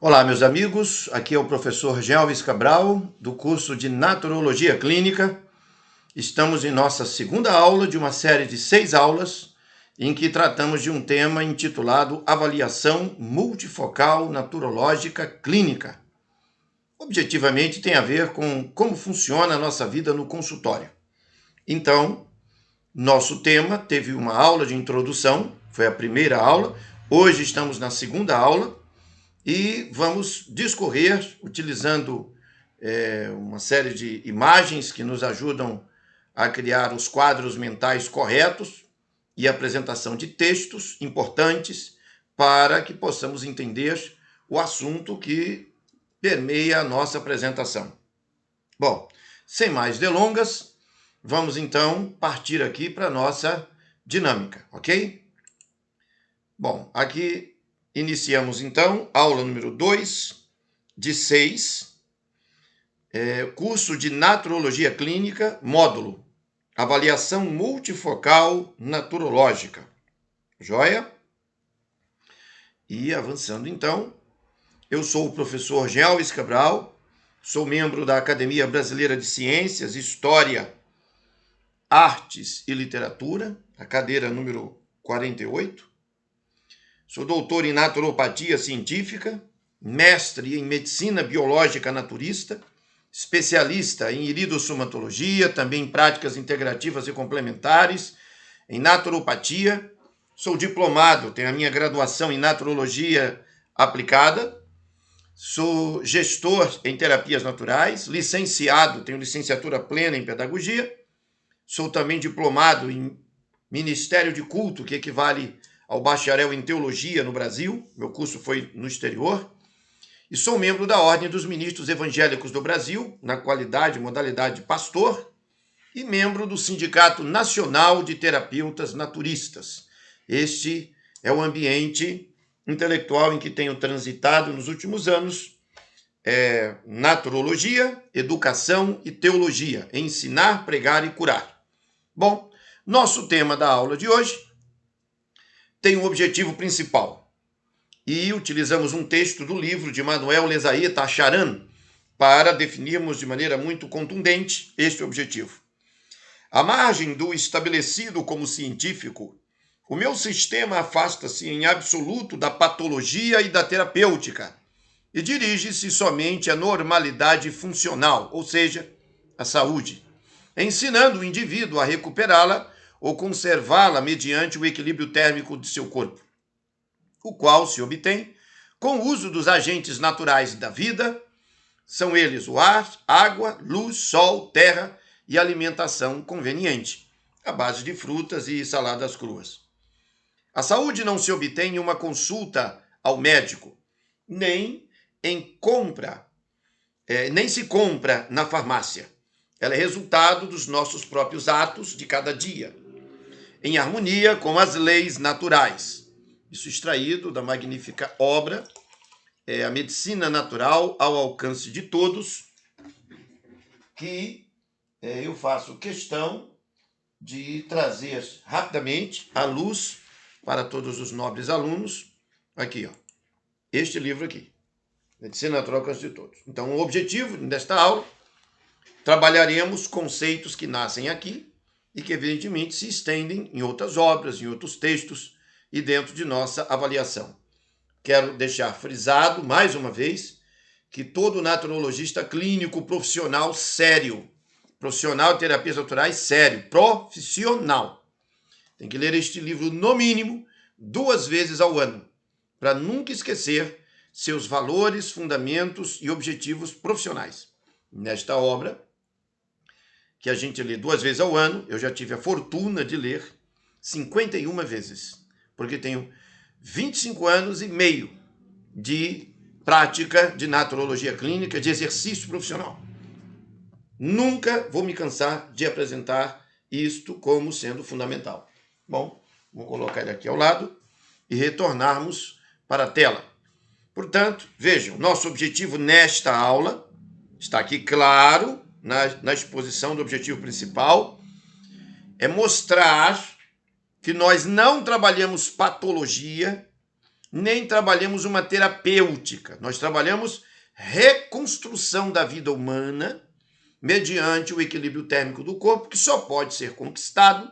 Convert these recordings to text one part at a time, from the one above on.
Olá, meus amigos. Aqui é o professor Gelvis Cabral, do curso de Naturologia Clínica. Estamos em nossa segunda aula de uma série de 6 aulas em que tratamos de um tema intitulado Avaliação Multifocal Naturológica Clínica. Objetivamente, tem a ver com como funciona a nossa vida no consultório. Então, nosso tema teve uma aula de introdução, foi a primeira aula. Hoje estamos na segunda aula. E vamos discorrer utilizando uma série de imagens que nos ajudam a criar os quadros mentais corretos e apresentação de textos importantes para que possamos entender o assunto que permeia a nossa apresentação. Bom, sem mais delongas, vamos então partir aqui para a nossa dinâmica, ok? Bom, aqui iniciamos, então, aula número 2 de 6, curso de Naturologia Clínica, módulo Avaliação Multifocal Naturológica. Joia? E avançando, então, eu sou o professor Gelvis Cabral, sou membro da Academia Brasileira de Ciências, História, Artes e Literatura, a cadeira número 48. Sou doutor em naturopatia científica, mestre em medicina biológica naturista, especialista em iridossomatologia, também em práticas integrativas e complementares, em naturopatia. Sou diplomado, tenho a minha graduação em naturologia aplicada. Sou gestor em terapias naturais, licenciado, tenho licenciatura plena em pedagogia. Sou também diplomado em Ministério de Culto, que equivale ao bacharel em teologia no Brasil, meu curso foi no exterior, e sou membro da Ordem dos Ministros Evangélicos do Brasil, na qualidade e modalidade de pastor, e membro do Sindicato Nacional de Terapeutas Naturistas. Este é o ambiente intelectual em que tenho transitado nos últimos anos, naturologia, educação e teologia, ensinar, pregar e curar. Bom, nosso tema da aula de hoje tem um objetivo principal. E utilizamos um texto do livro de Manuel Lezaí Tacharan para definirmos de maneira muito contundente este objetivo. À margem do estabelecido como científico, o meu sistema afasta-se em absoluto da patologia e da terapêutica e dirige-se somente à normalidade funcional, ou seja, à saúde, ensinando o indivíduo a recuperá-la ou conservá-la mediante o equilíbrio térmico de seu corpo, o qual se obtém com o uso dos agentes naturais da vida, são eles o ar, água, luz, sol, terra e alimentação conveniente, à base de frutas e saladas cruas. A saúde não se obtém em uma consulta ao médico, nem se compra na farmácia. Ela é resultado dos nossos próprios atos de cada dia, em harmonia com as leis naturais. Isso extraído da magnífica obra A Medicina Natural ao Alcance de Todos, que eu faço questão de trazer rapidamente à luz para todos os nobres alunos. Aqui, este livro aqui, Medicina Natural ao Alcance de Todos. Então, o objetivo desta aula, trabalharemos conceitos que nascem aqui, e que, evidentemente, se estendem em outras obras, em outros textos e dentro de nossa avaliação. Quero deixar frisado, mais uma vez, que todo naturologista clínico profissional sério, profissional de terapias naturais sério, profissional, tem que ler este livro, no mínimo, 2 vezes ao ano, para nunca esquecer seus valores, fundamentos e objetivos profissionais. Nesta obra, que a gente lê 2 vezes ao ano, eu já tive a fortuna de ler 51 vezes, porque tenho 25 anos e meio de prática de naturologia clínica, de exercício profissional. Nunca vou me cansar de apresentar isto como sendo fundamental. Bom, vou colocar ele aqui ao lado e retornarmos para a tela. Portanto, vejam, nosso objetivo nesta aula está aqui claro, na exposição do objetivo principal, é mostrar que nós não trabalhamos patologia, nem trabalhamos uma terapêutica. Nós trabalhamos reconstrução da vida humana mediante o equilíbrio térmico do corpo, que só pode ser conquistado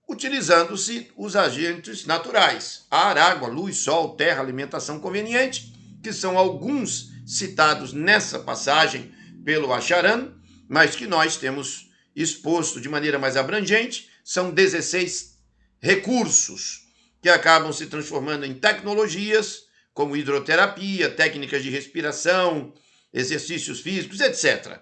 utilizando-se os agentes naturais: ar, água, luz, sol, terra, alimentação conveniente, que são alguns citados nessa passagem pelo Acharan, mas que nós temos exposto de maneira mais abrangente. São 16 recursos que acabam se transformando em tecnologias, como hidroterapia, técnicas de respiração, exercícios físicos, etc.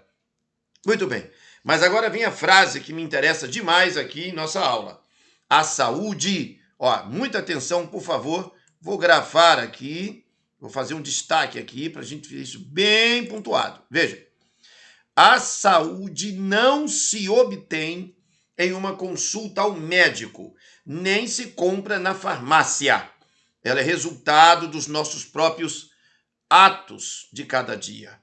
Muito bem, mas agora vem a frase que me interessa demais aqui em nossa aula. A saúde, muita atenção, por favor, vou grafar aqui, vou fazer um destaque aqui para a gente ver isso bem pontuado. Veja, a saúde não se obtém em uma consulta ao médico, nem se compra na farmácia. Ela é resultado dos nossos próprios atos de cada dia,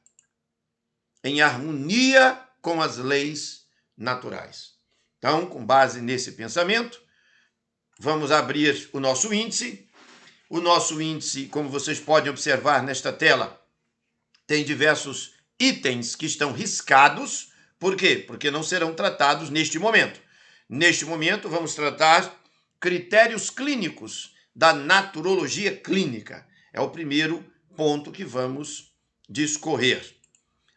em harmonia com as leis naturais. Então, com base nesse pensamento, vamos abrir o nosso índice. O nosso índice, como vocês podem observar nesta tela, tem diversos itens que estão riscados. Por quê? Porque não serão tratados neste momento. Neste momento, vamos tratar critérios clínicos da naturologia clínica. É o primeiro ponto que vamos discorrer.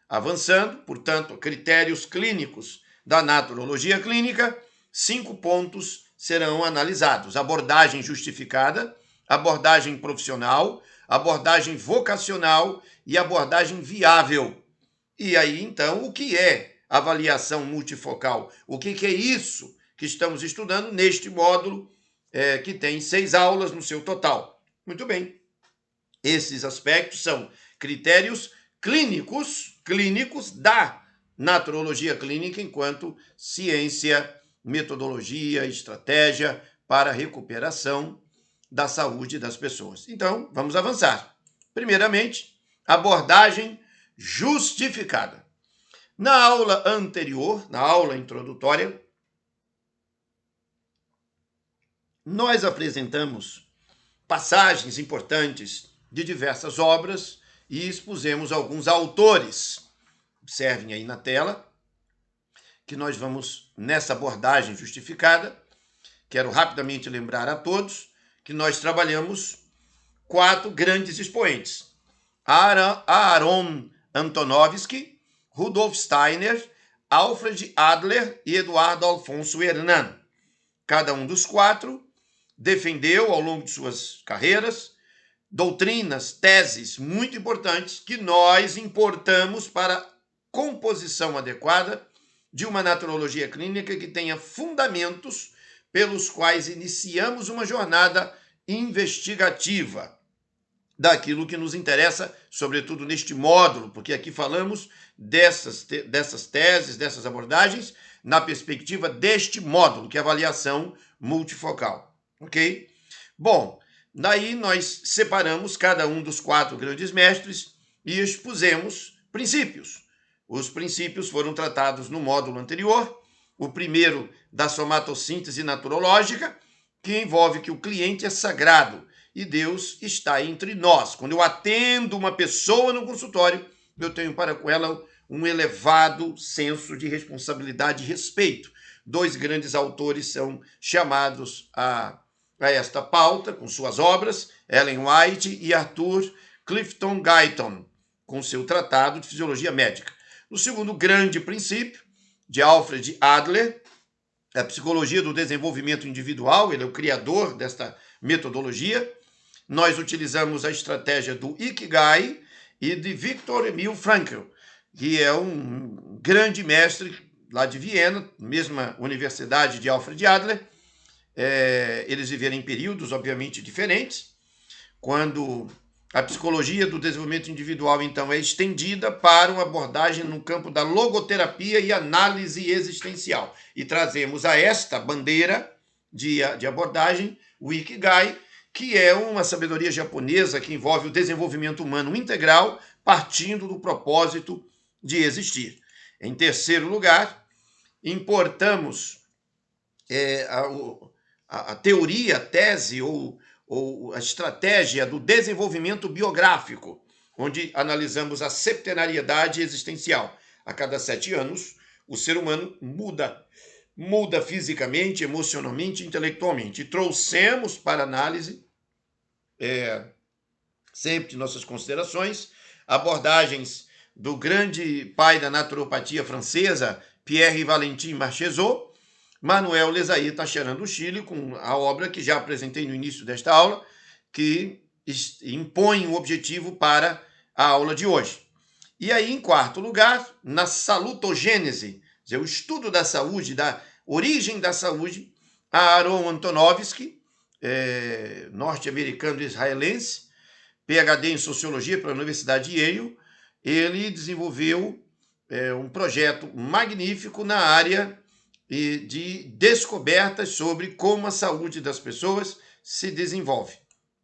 Avançando, portanto, critérios clínicos da naturologia clínica, 5 pontos serão analisados: abordagem justificada, abordagem profissional, abordagem vocacional e abordagem viável. E aí, então, o que é avaliação multifocal? O que é isso que estamos estudando neste módulo, que tem 6 aulas no seu total? Muito bem. Esses aspectos são critérios clínicos da naturologia clínica enquanto ciência, metodologia, estratégia para a recuperação da saúde das pessoas. Então, vamos avançar. Primeiramente, abordagem justificada. Na aula anterior, na aula introdutória, nós apresentamos passagens importantes de diversas obras e expusemos alguns autores. Observem aí na tela que nós vamos, nessa abordagem justificada, quero rapidamente lembrar a todos que nós trabalhamos 4 grandes expoentes: Aaron Antonovsky, Rudolf Steiner, Alfred Adler e Eduardo Alfonso Hernan. Cada um dos 4 defendeu, ao longo de suas carreiras, doutrinas, teses muito importantes que nós importamos para a composição adequada de uma naturologia clínica que tenha fundamentos pelos quais iniciamos uma jornada investigativa daquilo que nos interessa, sobretudo neste módulo, porque aqui falamos dessas teses, dessas abordagens, na perspectiva deste módulo, que é a avaliação multifocal. Ok? Bom, daí nós separamos cada um dos 4 grandes mestres e expusemos princípios. Os princípios foram tratados no módulo anterior. O primeiro, da somatossíntese naturológica, que envolve que o cliente é sagrado e Deus está entre nós. Quando eu atendo uma pessoa no consultório, eu tenho para com ela um elevado senso de responsabilidade e respeito. 2 grandes autores são chamados a esta pauta com suas obras: Ellen White e Arthur Clifton Guyton, com seu tratado de fisiologia médica. O segundo grande princípio, de Alfred Adler, é a psicologia do desenvolvimento individual. Ele é o criador desta metodologia. Nós utilizamos a estratégia do Ikigai e de Viktor Emil Frankl, que é um grande mestre lá de Viena, mesma universidade de Alfred Adler. Eles viveram em períodos, obviamente, diferentes. Quando a psicologia do desenvolvimento individual, então, é estendida para uma abordagem no campo da logoterapia e análise existencial. E trazemos a esta bandeira de abordagem o Ikigai, que é uma sabedoria japonesa que envolve o desenvolvimento humano integral, partindo do propósito de existir. Em terceiro lugar, importamos a teoria, a tese ou ou a estratégia do desenvolvimento biográfico, onde analisamos a septenariedade existencial. A cada 7 anos, o ser humano muda fisicamente, emocionalmente, intelectualmente. E trouxemos para análise, sempre de nossas considerações, abordagens do grande pai da naturopatia francesa, Pierre Valentin Marchesot, Manuel Lezaí Teixeira do Chile, com a obra que já apresentei no início desta aula, que impõe um objetivo para a aula de hoje. E aí, em quarto lugar, na salutogênese, o estudo da saúde, da origem da saúde, Aaron Antonovsky, norte-americano israelense, PhD em Sociologia pela Universidade de Yale, ele desenvolveu um projeto magnífico na área de descobertas sobre como a saúde das pessoas se desenvolve.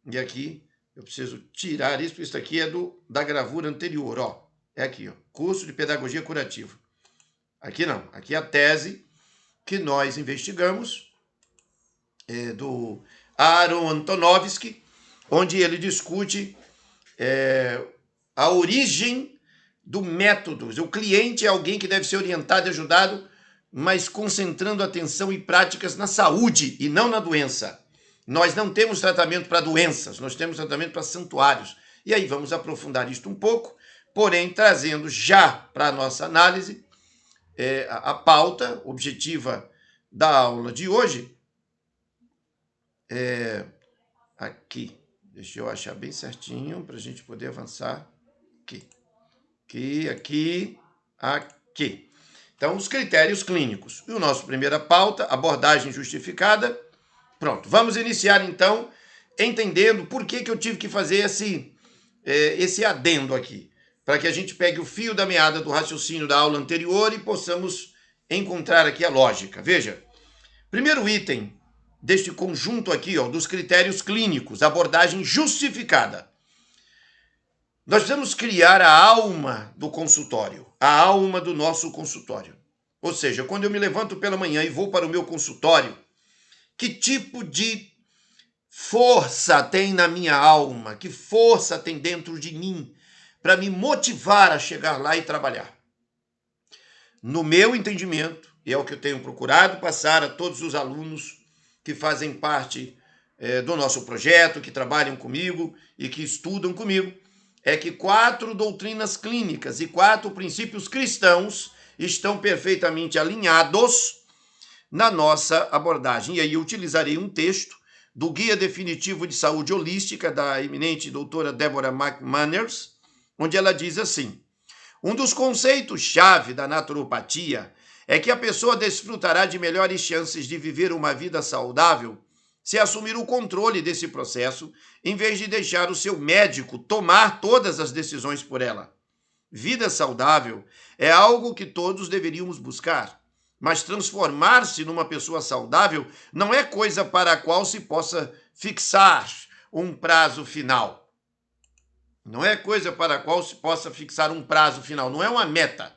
E aqui eu preciso tirar isso, porque isso aqui é da gravura anterior, ó. É aqui, ó, curso de pedagogia curativa. Aqui não, aqui é a tese que nós investigamos, do Aaron Antonovsky, onde ele discute a origem do método. O cliente é alguém que deve ser orientado e ajudado, mas concentrando atenção e práticas na saúde e não na doença. Nós não temos tratamento para doenças, nós temos tratamento para santuários. E aí vamos aprofundar isto um pouco, porém trazendo já para a nossa análise a pauta objetiva da aula de hoje. Aqui, deixa eu achar bem certinho para a gente poder avançar. Aqui. Então, os critérios clínicos. E o nosso primeira pauta, abordagem justificada. Pronto, vamos iniciar então entendendo por que eu tive que fazer esse adendo aqui, para que a gente pegue o fio da meada do raciocínio da aula anterior e possamos encontrar aqui a lógica. Veja, primeiro item deste conjunto aqui, ó, dos critérios clínicos, abordagem justificada. Nós precisamos criar a alma do consultório, a alma do nosso consultório. Ou seja, quando eu me levanto pela manhã e vou para o meu consultório, que tipo de força tem na minha alma, que força tem dentro de mim para me motivar a chegar lá e trabalhar? No meu entendimento, e é o que eu tenho procurado passar a todos os alunos que fazem parte do nosso projeto, que trabalham comigo e que estudam comigo, é que 4 doutrinas clínicas e 4 princípios cristãos estão perfeitamente alinhados na nossa abordagem. E aí eu utilizarei um texto do Guia Definitivo de Saúde Holística, da eminente doutora Deborah McManus, onde ela diz assim: um dos conceitos-chave da naturopatia é que a pessoa desfrutará de melhores chances de viver uma vida saudável se assumir o controle desse processo, em vez de deixar o seu médico tomar todas as decisões por ela. Vida saudável é algo que todos deveríamos buscar, mas transformar-se numa pessoa saudável não é coisa para a qual se possa fixar um prazo final. Não é coisa para a qual se possa fixar um prazo final, não é uma meta.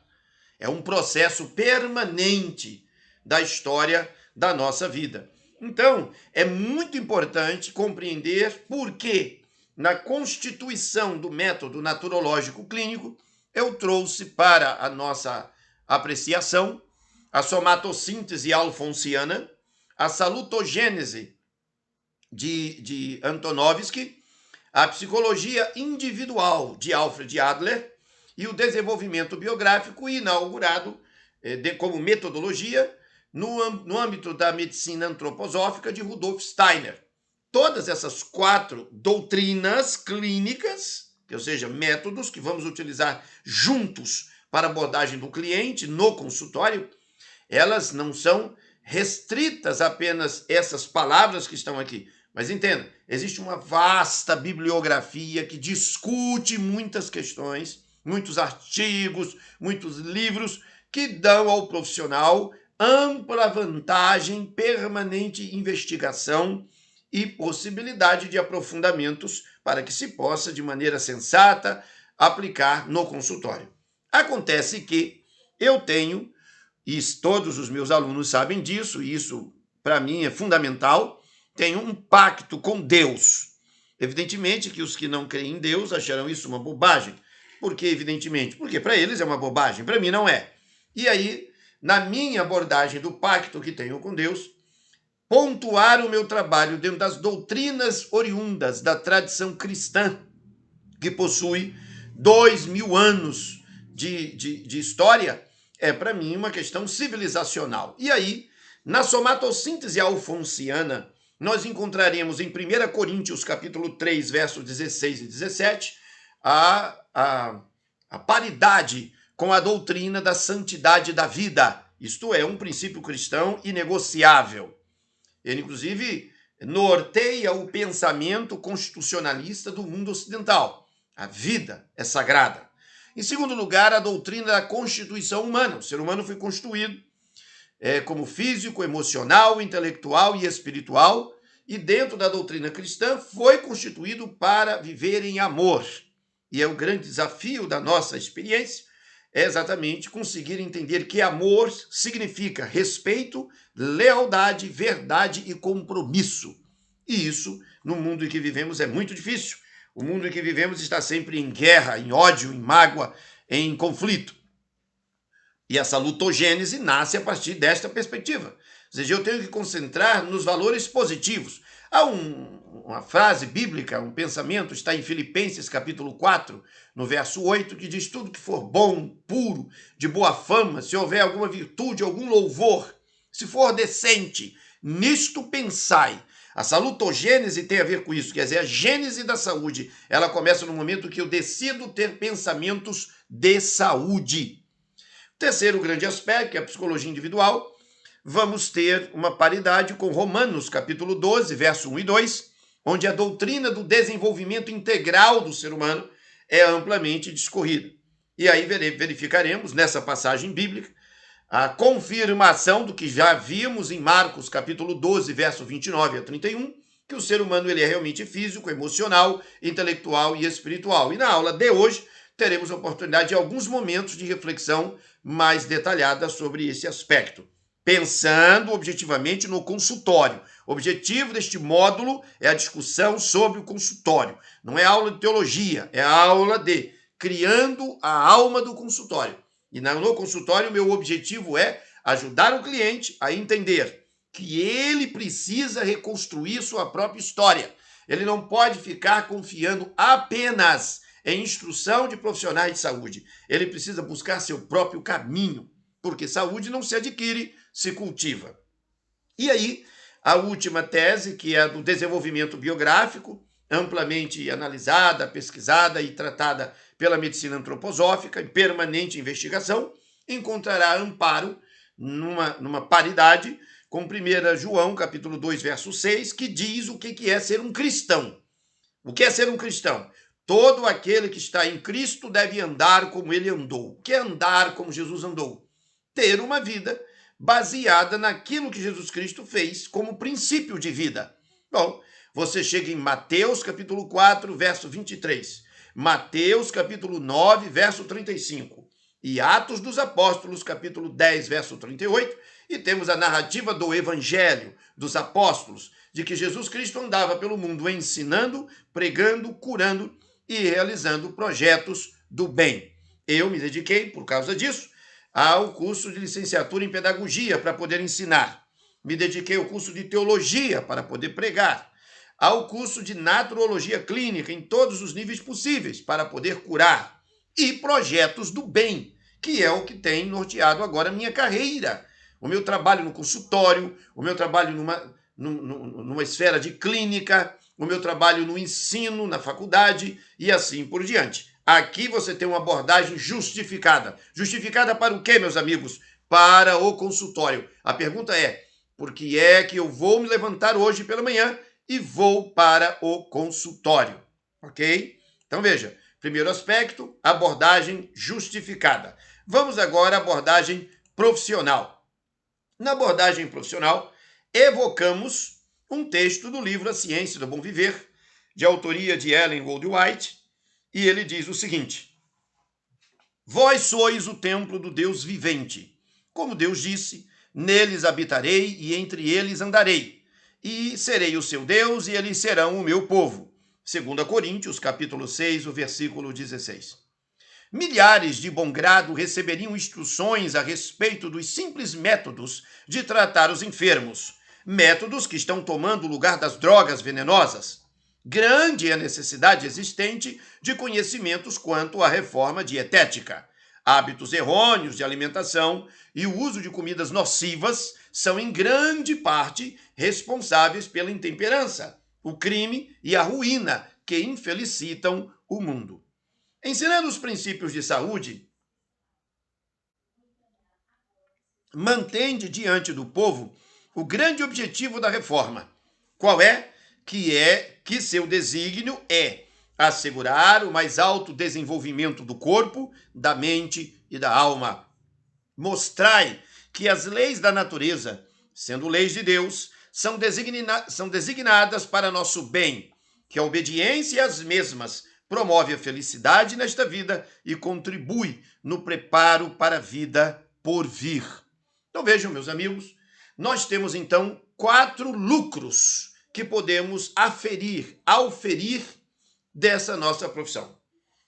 É um processo permanente da história da nossa vida. Então, é muito importante compreender por que, na constituição do método naturológico clínico, eu trouxe para a nossa apreciação a somatossíntese alfonsiana, a salutogênese de Antonovsky, a psicologia individual de Alfred Adler e o desenvolvimento biográfico inaugurado como metodologia no âmbito da medicina antroposófica de Rudolf Steiner. Todas essas 4 doutrinas clínicas, ou seja, métodos que vamos utilizar juntos para a abordagem do cliente no consultório, elas não são restritas a apenas essas palavras que estão aqui. Mas entenda, existe uma vasta bibliografia que discute muitas questões, muitos artigos, muitos livros que dão ao profissional ampla vantagem, permanente investigação e possibilidade de aprofundamentos para que se possa, de maneira sensata, aplicar no consultório. Acontece que eu tenho, e todos os meus alunos sabem disso, e isso para mim é fundamental, tenho um pacto com Deus. Evidentemente que os que não creem em Deus acharão isso uma bobagem. Por que, evidentemente? Porque para eles é uma bobagem, para mim não é. E aí, na minha abordagem do pacto que tenho com Deus, pontuar o meu trabalho dentro das doutrinas oriundas da tradição cristã, que possui 2000 anos de história, é para mim uma questão civilizacional. E aí, na somatossíntese alfonsiana, nós encontraremos em 1 Coríntios, capítulo 3, versos 16 e 17, a paridade com a doutrina da santidade da vida. Isto é, um princípio cristão inegociável. Ele, inclusive, norteia o pensamento constitucionalista do mundo ocidental. A vida é sagrada. Em segundo lugar, a doutrina da constituição humana. O ser humano foi constituído como físico, emocional, intelectual e espiritual, e dentro da doutrina cristã foi constituído para viver em amor. E é o grande desafio da nossa experiência, é exatamente conseguir entender que amor significa respeito, lealdade, verdade e compromisso. E isso, no mundo em que vivemos, é muito difícil. O mundo em que vivemos está sempre em guerra, em ódio, em mágoa, em conflito. E essa lutogênese nasce a partir desta perspectiva. Ou seja, eu tenho que concentrar nos valores positivos. Há uma frase bíblica, um pensamento, está em Filipenses capítulo 4, no verso 8, que diz: tudo que for bom, puro, de boa fama, se houver alguma virtude, algum louvor, se for decente, nisto pensai. A salutogênese tem a ver com isso, quer dizer, a gênese da saúde, ela começa no momento que eu decido ter pensamentos de saúde. Terceiro grande aspecto, que é a psicologia individual, vamos ter uma paridade com Romanos, capítulo 12, verso 1 e 2, onde a doutrina do desenvolvimento integral do ser humano é amplamente discorrida. E aí verificaremos, nessa passagem bíblica, a confirmação do que já vimos em Marcos, capítulo 12, verso 29 a 31, que o ser humano ele é realmente físico, emocional, intelectual e espiritual. E na aula de hoje, teremos a oportunidade de alguns momentos de reflexão mais detalhada sobre esse aspecto, pensando objetivamente no consultório. O objetivo deste módulo é a discussão sobre o consultório. Não é aula de teologia, é aula de criando a alma do consultório. E no consultório, meu objetivo é ajudar o cliente a entender que ele precisa reconstruir sua própria história. Ele não pode ficar confiando apenas em instrução de profissionais de saúde. Ele precisa buscar seu próprio caminho, porque saúde não se adquire, se cultiva. E aí, a última tese, que é a do desenvolvimento biográfico, amplamente analisada, pesquisada e tratada pela medicina antroposófica, em permanente investigação, encontrará amparo numa paridade com 1 João, capítulo 2, verso 6, que diz o que é ser um cristão. O que é ser um cristão? Todo aquele que está em Cristo deve andar como ele andou. O que é andar como Jesus andou? Ter uma vida baseada naquilo que Jesus Cristo fez como princípio de vida. Bom, você chega em Mateus capítulo 4, verso 23, Mateus capítulo 9, verso 35, e Atos dos Apóstolos capítulo 10, verso 38, e temos a narrativa do Evangelho dos Apóstolos, de que Jesus Cristo andava pelo mundo ensinando, pregando, curando e realizando projetos do bem. Eu me dediquei, por causa disso, ao curso de licenciatura em pedagogia para poder ensinar. Me dediquei ao curso de teologia para poder pregar. Ao curso de naturologia clínica em todos os níveis possíveis para poder curar. E projetos do bem, que é o que tem norteado agora a minha carreira. O meu trabalho no consultório, o meu trabalho numa esfera de clínica, o meu trabalho no ensino, na faculdade e assim por diante. Aqui você tem uma abordagem justificada. Justificada para o quê, meus amigos? Para o consultório. A pergunta é, por que é que eu vou me levantar hoje pela manhã e vou para o consultório? Ok? Então veja, primeiro aspecto, abordagem justificada. Vamos agora à abordagem profissional. Na abordagem profissional, evocamos um texto do livro A Ciência do Bom Viver, de autoria de Ellen Goldwhite, e ele diz o seguinte: vós sois o templo do Deus vivente. Como Deus disse, neles habitarei e entre eles andarei. e serei o seu Deus, e eles serão o meu povo. 2 Coríntios, capítulo 6, o versículo 16. Milhares de bom grado receberiam instruções a respeito dos simples métodos de tratar os enfermos, métodos que estão tomando o lugar das drogas venenosas. Grande é a necessidade existente de conhecimentos quanto à reforma dietética. Hábitos errôneos de alimentação e o uso de comidas nocivas são, em grande parte, responsáveis pela intemperança, o crime e a ruína que infelicitam o mundo. Ensinando os princípios de saúde, mantende diante do povo o grande objetivo da reforma. Qual é? Que seu desígnio é assegurar o mais alto desenvolvimento do corpo, da mente e da alma. Mostrai que as leis da natureza, sendo leis de Deus, são designadas para nosso bem, que a obediência às mesmas promove a felicidade nesta vida e contribui no preparo para a vida por vir. Então vejam, meus amigos, nós temos então 4 lucros que podemos auferir dessa nossa profissão.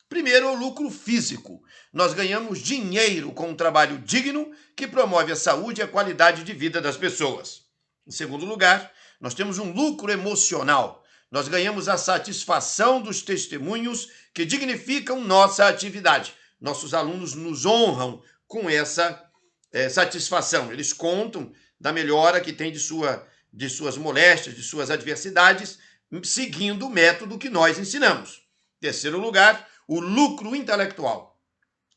Primeiro, o lucro físico. Nós ganhamos dinheiro com um trabalho digno que promove a saúde e a qualidade de vida das pessoas. Em segundo lugar, nós temos um lucro emocional. Nós ganhamos a satisfação dos testemunhos que dignificam nossa atividade. Nossos alunos nos honram com essa satisfação. Eles contam da melhora que tem de suas moléstias, de suas adversidades, seguindo o método que nós ensinamos. Terceiro lugar, o lucro intelectual.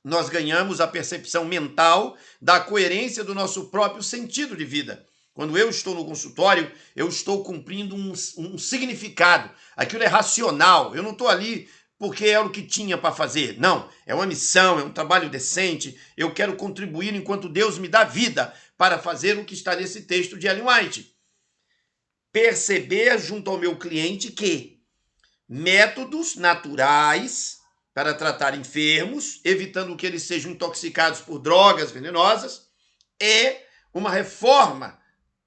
Nós ganhamos a percepção mental da coerência do nosso próprio sentido de vida. Quando eu estou no consultório, eu estou cumprindo um significado. Aquilo é racional. Eu não estou ali porque é o que tinha para fazer. Não, é uma missão, é um trabalho decente. Eu quero contribuir enquanto Deus me dá vida para fazer o que está nesse texto de Ellen White. Perceber junto ao meu cliente que métodos naturais para tratar enfermos, evitando que eles sejam intoxicados por drogas venenosas, é uma reforma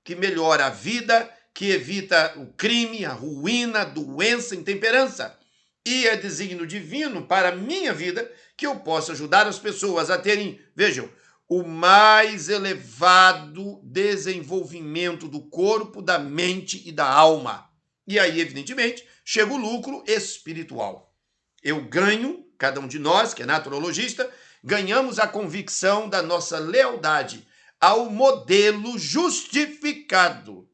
que melhora a vida, que evita o crime, a ruína, a doença, a intemperança. E é desígnio divino para a minha vida que eu possa ajudar as pessoas a terem, vejam, o mais elevado desenvolvimento do corpo, da mente e da alma. E aí, evidentemente, chega o lucro espiritual. Eu ganho, cada um de nós, que é naturologista, ganhamos a convicção da nossa lealdade ao modelo justificado.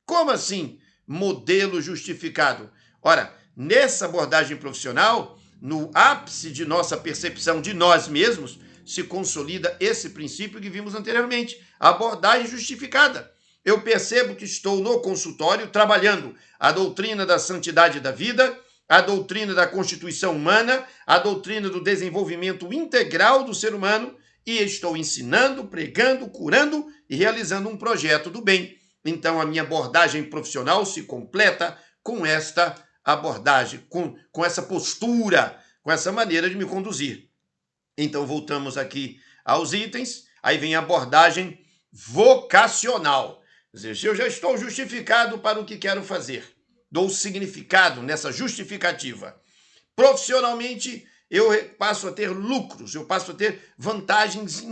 Como assim, modelo justificado? Ora, nessa abordagem profissional, no ápice de nossa percepção de nós mesmos, se consolida esse princípio que vimos anteriormente, a abordagem justificada. Eu percebo que estou no consultório trabalhando a doutrina da santidade da vida, a doutrina da constituição humana, a doutrina do desenvolvimento integral do ser humano, e estou ensinando, pregando, curando e realizando um projeto do bem. Então, a minha abordagem profissional se completa com esta abordagem, com essa postura, com essa maneira de me conduzir. Então, voltamos aqui aos itens, aí vem a abordagem vocacional. Quer dizer, se eu já estou justificado para o que quero fazer, dou significado nessa justificativa. Profissionalmente, eu passo a ter lucros, eu passo a ter vantagens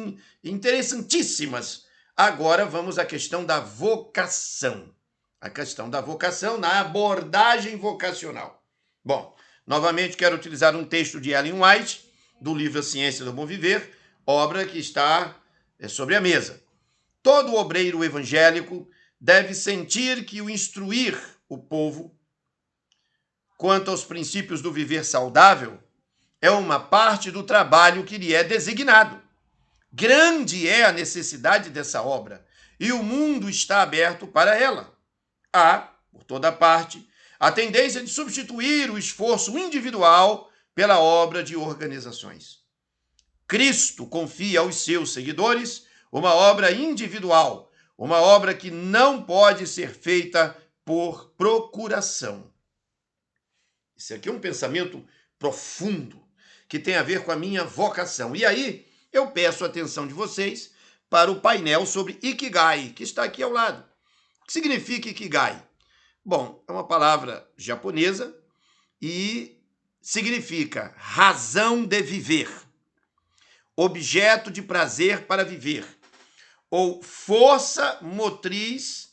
interessantíssimas. Agora vamos à questão da vocação. A questão da vocação na abordagem vocacional. Bom, novamente quero utilizar um texto de Ellen White, do livro A Ciência do Bom Viver, obra que está sobre a mesa. Todo obreiro evangélico deve sentir que o instruir o povo quanto aos princípios do viver saudável é uma parte do trabalho que lhe é designado. Grande é a necessidade dessa obra e o mundo está aberto para ela. Há, por toda parte, a tendência de substituir o esforço individual pela obra de organizações. Cristo confia aos seus seguidores uma obra individual, uma obra que não pode ser feita por procuração. Isso aqui é um pensamento profundo que tem a ver com a minha vocação. E aí eu peço a atenção de vocês para o painel sobre Ikigai, que está aqui ao lado. O que significa Ikigai? Bom, é uma palavra japonesa e significa razão de viver, objeto de prazer para viver, ou força motriz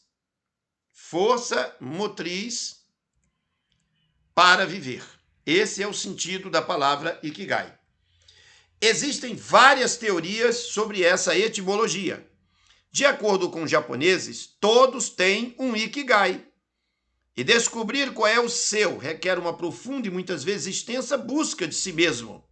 para viver. Esse é o sentido da palavra Ikigai. Existem várias teorias sobre essa etimologia. De acordo com os japoneses, todos têm um Ikigai. E descobrir qual é o seu requer uma profunda e muitas vezes extensa busca de si mesmo.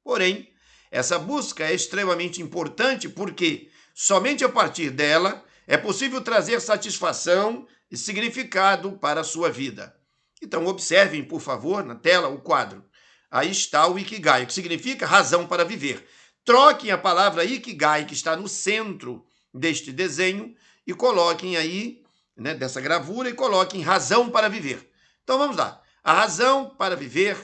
Porém, essa busca é extremamente importante porque somente a partir dela é possível trazer satisfação e significado para a sua vida. Então, observem, por favor, na tela o quadro. Aí está o Ikigai, que significa razão para viver. Troquem a palavra Ikigai, que está no centro deste desenho, e coloquem aí, dessa gravura, e coloquem razão para viver. Então, vamos lá. A razão para viver,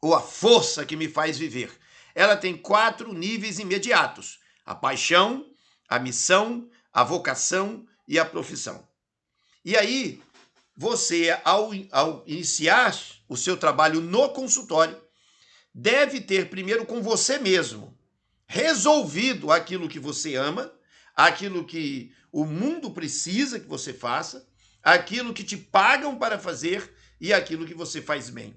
ou a força que me faz viver, ela tem 4 níveis imediatos: a paixão, a missão, a vocação e a profissão. E aí, você, ao iniciar o seu trabalho no consultório, deve ter primeiro com você mesmo resolvido aquilo que você ama, aquilo que o mundo precisa que você faça, aquilo que te pagam para fazer e aquilo que você faz bem.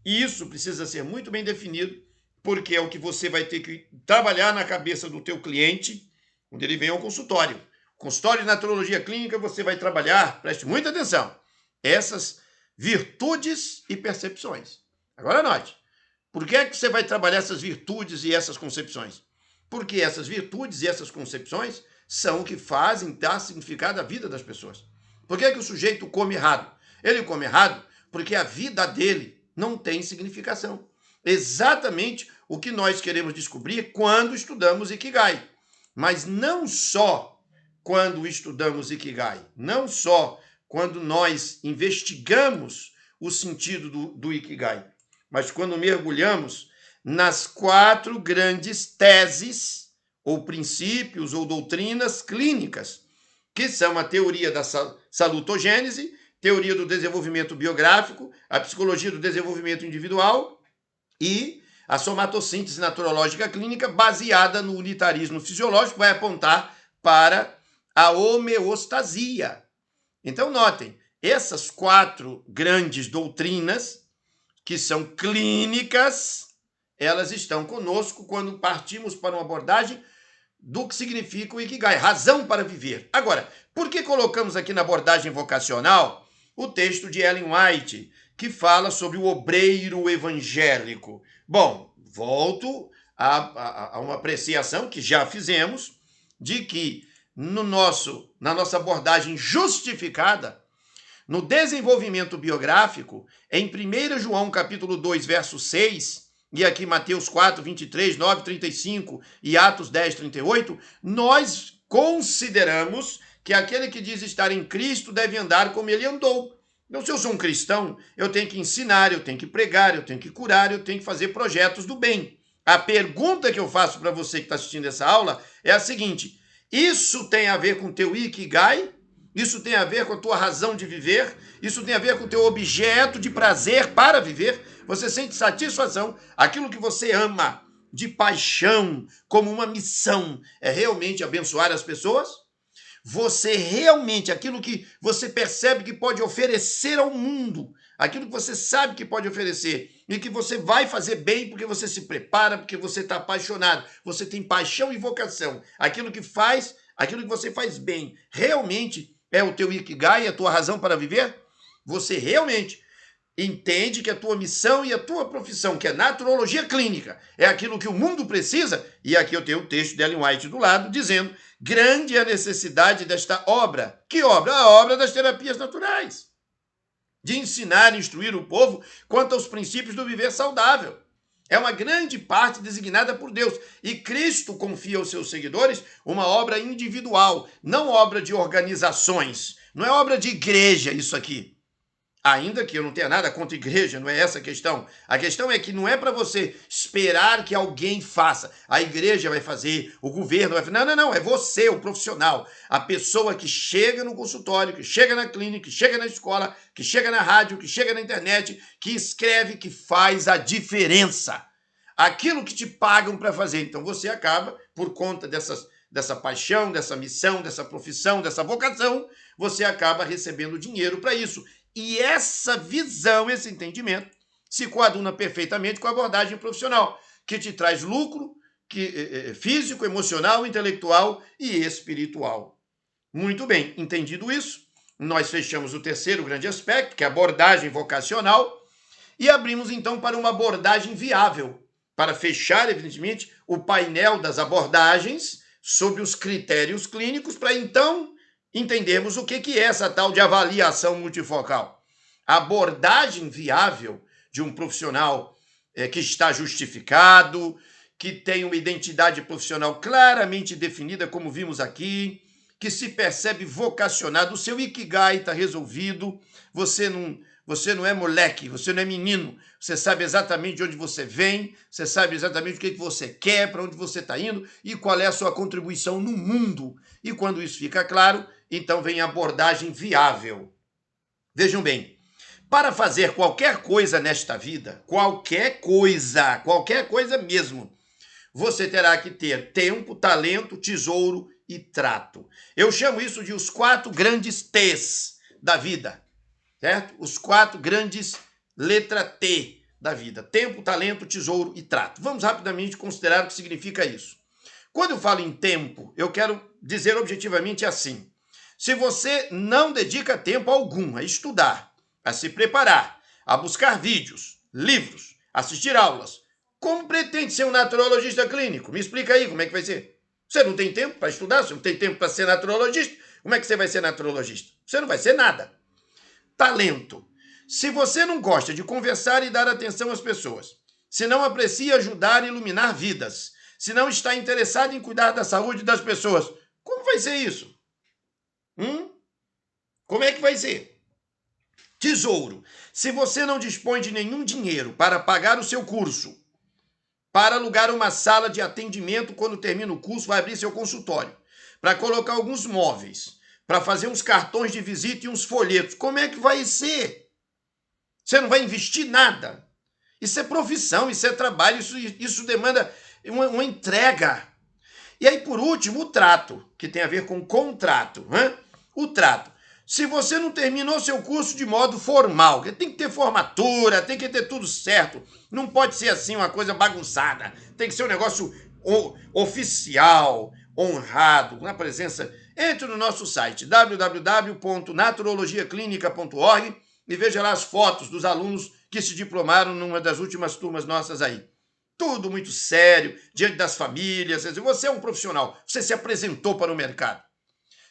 Isso precisa ser muito bem definido, porque é o que você vai ter que trabalhar na cabeça do teu cliente quando ele vem ao consultório. Consultório de naturologia clínica, você vai trabalhar, preste muita atenção, essas virtudes e percepções. Agora note, por que é que você vai trabalhar essas virtudes e essas concepções? Porque essas virtudes e essas concepções são o que fazem dar significado à vida das pessoas. Por que é que o sujeito come errado? Ele come errado porque a vida dele não tem significação. Exatamente o que nós queremos descobrir quando estudamos Ikigai. Mas não só quando estudamos Ikigai, não só quando nós investigamos o sentido do Ikigai, mas quando mergulhamos nas 4 grandes teses, ou princípios, ou doutrinas clínicas, que são a teoria da salutogênese, teoria do desenvolvimento biográfico, a psicologia do desenvolvimento individual e a somatossíntese naturológica clínica, baseada no unitarismo fisiológico, vai apontar para a homeostasia. Então, notem, essas 4 grandes doutrinas, que são clínicas, elas estão conosco quando partimos para uma abordagem do que significa o Ikigai, razão para viver. Agora, por que colocamos aqui na abordagem vocacional o texto de Ellen White, que fala sobre o obreiro evangélico? Bom, volto a uma apreciação que já fizemos, de que na nossa abordagem justificada, no desenvolvimento biográfico, em 1 João capítulo 2, verso 6, e aqui Mateus 4, 23, 9, 35 e Atos 10, 38, nós consideramos que aquele que diz estar em Cristo deve andar como ele andou. Então, se eu sou um cristão, eu tenho que ensinar, eu tenho que pregar, eu tenho que curar, eu tenho que fazer projetos do bem. A pergunta que eu faço para você que está assistindo essa aula é a seguinte: isso tem a ver com o teu Ikigai? Isso tem a ver com a tua razão de viver? Isso tem a ver com o teu objeto de prazer para viver? Você sente satisfação? Aquilo que você ama de paixão, como uma missão, é realmente abençoar as pessoas? Você realmente, aquilo que você percebe que pode oferecer ao mundo, aquilo que você sabe que pode oferecer e que você vai fazer bem porque você se prepara, porque você está apaixonado, você tem paixão e vocação, aquilo que você faz bem, realmente é o teu Ikigai, a tua razão para viver? Você realmente entende que a tua missão e a tua profissão, que é naturologia clínica, é aquilo que o mundo precisa? E aqui eu tenho o texto de Ellen White do lado, dizendo: grande é a necessidade desta obra. Que obra? A obra das terapias naturais. De ensinar e instruir o povo quanto aos princípios do viver saudável. É uma grande parte designada por Deus. E Cristo confia aos seus seguidores uma obra individual, não obra de organizações. Não é obra de igreja isso aqui. Ainda que eu não tenha nada contra a igreja, não é essa a questão. A questão é que não é para você esperar que alguém faça. A igreja vai fazer, o governo vai fazer. Não, não, não. É você, o profissional. A pessoa que chega no consultório, que chega na clínica, que chega na escola, que chega na rádio, que chega na internet, que escreve, que faz a diferença. Aquilo que te pagam para fazer. Então você acaba, por conta dessa paixão, dessa missão, dessa profissão, dessa vocação, você acaba recebendo dinheiro para isso. E essa visão, esse entendimento, se coaduna perfeitamente com a abordagem profissional, que te traz lucro físico, emocional, intelectual e espiritual. Muito bem, entendido isso, nós fechamos o terceiro grande aspecto, que é a abordagem vocacional, e abrimos então para uma abordagem viável, para fechar, evidentemente, o painel das abordagens sobre os critérios clínicos, para então entendermos o que é essa tal de avaliação multifocal. A abordagem viável de um profissional que está justificado, que tem uma identidade profissional claramente definida, como vimos aqui, que se percebe vocacionado, o seu ikigai está resolvido, você não é moleque, você não é menino, você sabe exatamente de onde você vem, você sabe exatamente o que você quer, para onde você está indo e qual é a sua contribuição no mundo. E quando isso fica claro, então vem a abordagem viável. Vejam bem, para fazer qualquer coisa nesta vida, qualquer coisa mesmo, você terá que ter tempo, talento, tesouro e trato. Eu chamo isso de os 4 grandes T's da vida, certo? Os 4 grandes letra T da vida. Tempo, talento, tesouro e trato. Vamos rapidamente considerar o que significa isso. Quando eu falo em tempo, eu quero dizer objetivamente assim. Se você não dedica tempo algum a estudar, a se preparar, a buscar vídeos, livros, assistir aulas, como pretende ser um naturologista clínico? Me explica aí como é que vai ser. Você não tem tempo para estudar, você não tem tempo para ser naturologista, como é que você vai ser naturologista? Você não vai ser nada. Talento. Se você não gosta de conversar e dar atenção às pessoas, se não aprecia ajudar e iluminar vidas, se não está interessado em cuidar da saúde das pessoas, como vai ser isso? Como é que vai ser? Tesouro. Se você não dispõe de nenhum dinheiro para pagar o seu curso, para alugar uma sala de atendimento quando termina o curso, vai abrir seu consultório, para colocar alguns móveis, para fazer uns cartões de visita e uns folhetos, como é que vai ser? Você não vai investir nada. Isso é profissão, isso é trabalho, isso demanda uma entrega. E aí, por último, o trato, que tem a ver com contrato. O trato. Se você não terminou seu curso de modo formal, tem que ter formatura, tem que ter tudo certo, não pode ser assim uma coisa bagunçada, tem que ser um negócio oficial, honrado, na presença. Entre no nosso site www.naturologiaclinica.org e veja lá as fotos dos alunos que se diplomaram numa das últimas turmas nossas aí. Tudo muito sério, diante das famílias. Você é um profissional, você se apresentou para o mercado.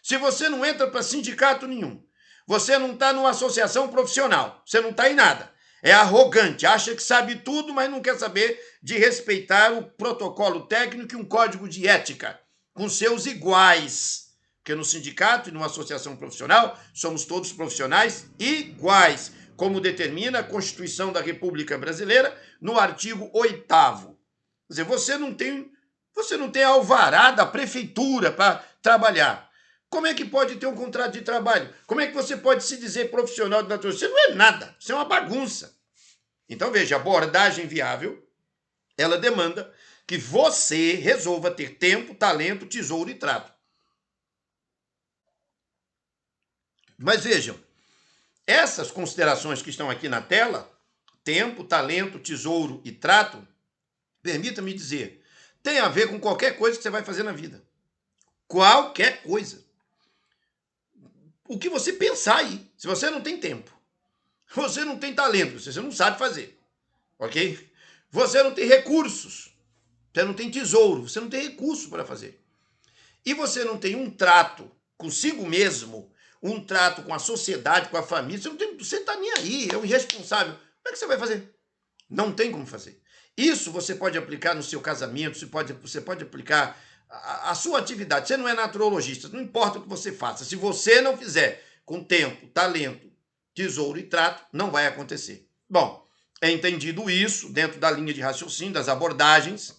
Se você não entra para sindicato nenhum, você não está numa associação profissional, você não está em nada, é arrogante, acha que sabe tudo, mas não quer saber de respeitar o protocolo técnico e um código de ética com seus iguais. Porque no sindicato e numa associação profissional, somos todos profissionais iguais, como determina a Constituição da República Brasileira no artigo 8º. Quer dizer, você não tem alvará da prefeitura para trabalhar. Como é que pode ter um contrato de trabalho? Como é que você pode se dizer profissional de natureza? Você não é nada, você é uma bagunça. Então, veja, a abordagem viável, ela demanda que você resolva ter tempo, talento, tesouro e trato. Mas vejam, essas considerações que estão aqui na tela, tempo, talento, tesouro e trato, permita-me dizer, tem a ver com qualquer coisa que você vai fazer na vida. Qualquer coisa. O que você pensar aí. Se você não tem tempo, você não tem talento, você não sabe fazer, ok? Você não tem recursos, você não tem tesouro, você não tem recurso para fazer. E você não tem um trato consigo mesmo, um trato com a sociedade, com a família, você está nem aí, é um irresponsável. Como é que você vai fazer? Não tem como fazer. Isso você pode aplicar no seu casamento, você pode aplicar a sua atividade. Você não é naturologista, não importa o que você faça. Se você não fizer com tempo, talento, tesouro e trato, não vai acontecer. Bom, é entendido isso dentro da linha de raciocínio, das abordagens,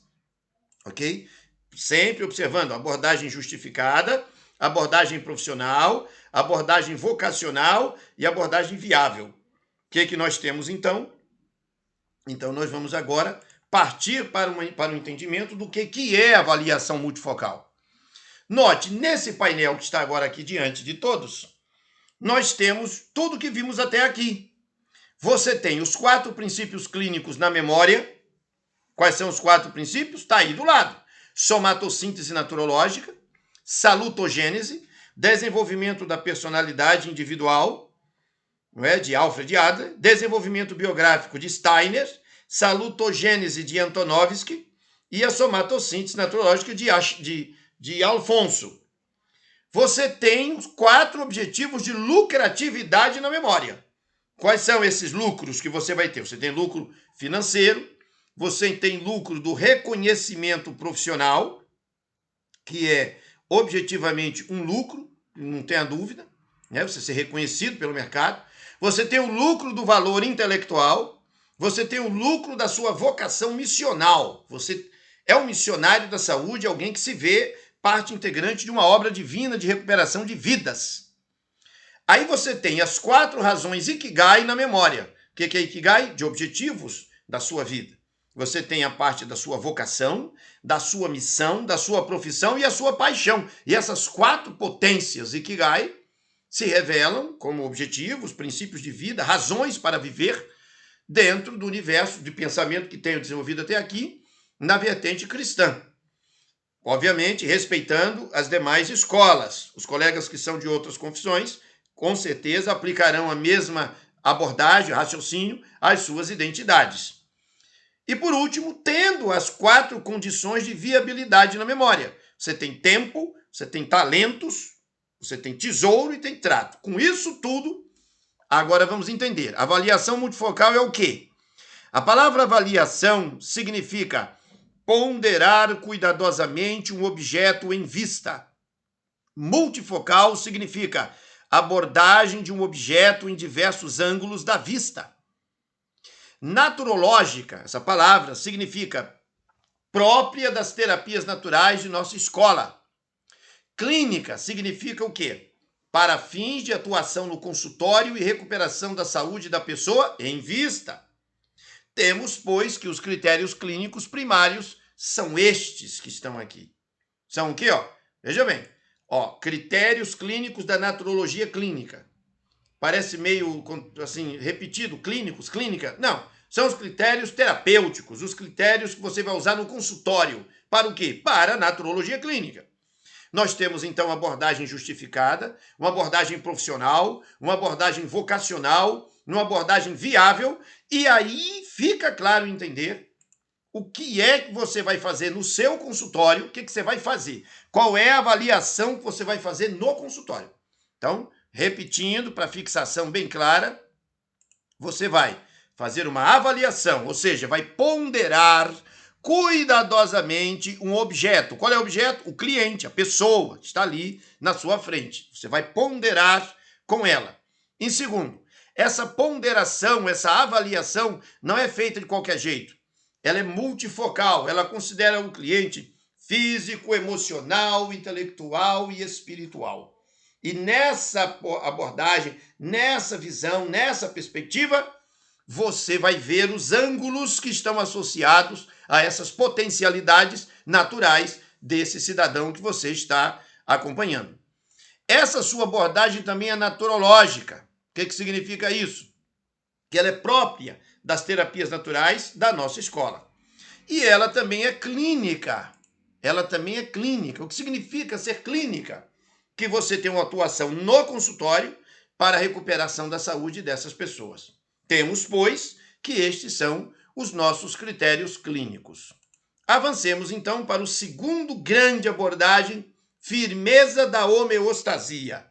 ok? Sempre observando a abordagem justificada, abordagem profissional, abordagem vocacional e abordagem viável. O que nós temos, então? Então, nós vamos agora partir para o entendimento do que é avaliação multifocal. Note, nesse painel que está agora aqui diante de todos, nós temos tudo que vimos até aqui. Você tem os 4 princípios clínicos na memória. Quais são os 4 princípios? Está aí do lado. Somatossíntese naturológica, salutogênese, desenvolvimento da personalidade individual, não é, de Alfred Adler, desenvolvimento biográfico de Steiner, salutogênese de Antonovsky e a somatossíntese naturológica de Alfonso. Você tem os 4 objetivos de lucratividade na memória. Quais são esses lucros que você vai ter? Você tem lucro financeiro, você tem lucro do reconhecimento profissional, que é objetivamente um lucro, não tenha dúvida, né? Você ser reconhecido pelo mercado. Você tem o lucro do valor intelectual, você tem o lucro da sua vocação missional. Você é um missionário da saúde, alguém que se vê parte integrante de uma obra divina de recuperação de vidas. Aí você tem as 4 razões Ikigai na memória. O que é Ikigai? De objetivos da sua vida. Você tem a parte da sua vocação, da sua missão, da sua profissão e a sua paixão. E essas 4 potências Ikigai se revelam como objetivos, princípios de vida, razões para viver dentro do universo de pensamento que tenho desenvolvido até aqui, na vertente cristã. Obviamente, respeitando as demais escolas. Os colegas que são de outras confissões, com certeza, aplicarão a mesma abordagem, raciocínio, às suas identidades. E, por último, tendo as 4 condições de viabilidade na memória. Você tem tempo, você tem talentos, você tem tesouro e tem trato. Com isso tudo, agora vamos entender. Avaliação multifocal é o quê? A palavra avaliação significa ponderar cuidadosamente um objeto em vista. Multifocal significa abordagem de um objeto em diversos ângulos da vista. Naturológica, essa palavra significa própria das terapias naturais de nossa escola. Clínica significa o quê? Para fins de atuação no consultório e recuperação da saúde da pessoa em vista. Temos, pois, que os critérios clínicos primários são estes que estão aqui. São o quê? Veja bem. Critérios clínicos da naturologia clínica. Parece meio assim repetido, clínica. Não, são os critérios terapêuticos, os critérios que você vai usar no consultório. Para o quê? Para a naturologia clínica. Nós temos, então, abordagem justificada, uma abordagem profissional, uma abordagem vocacional, uma abordagem viável, e aí fica claro entender o que é que você vai fazer no seu consultório, o que você vai fazer, qual é a avaliação que você vai fazer no consultório. Então, repetindo, para fixação bem clara, você vai fazer uma avaliação, ou seja, vai ponderar cuidadosamente um objeto. Qual é o objeto? O cliente, a pessoa que está ali na sua frente. Você vai ponderar com ela. Em segundo, essa ponderação, essa avaliação não é feita de qualquer jeito. Ela é multifocal, ela considera o cliente físico, emocional, intelectual e espiritual. E nessa abordagem, nessa visão, nessa perspectiva, você vai ver os ângulos que estão associados a essas potencialidades naturais desse cidadão que você está acompanhando. Essa sua abordagem também é naturológica. O que significa isso? Que ela é própria das terapias naturais da nossa escola. E ela também é clínica. Ela também é clínica. O que significa ser clínica? Que você tem uma atuação no consultório para a recuperação da saúde dessas pessoas. Temos, pois, que estes são os nossos critérios clínicos. Avancemos, então, para o segundo grande abordagem, firmeza da homeostasia.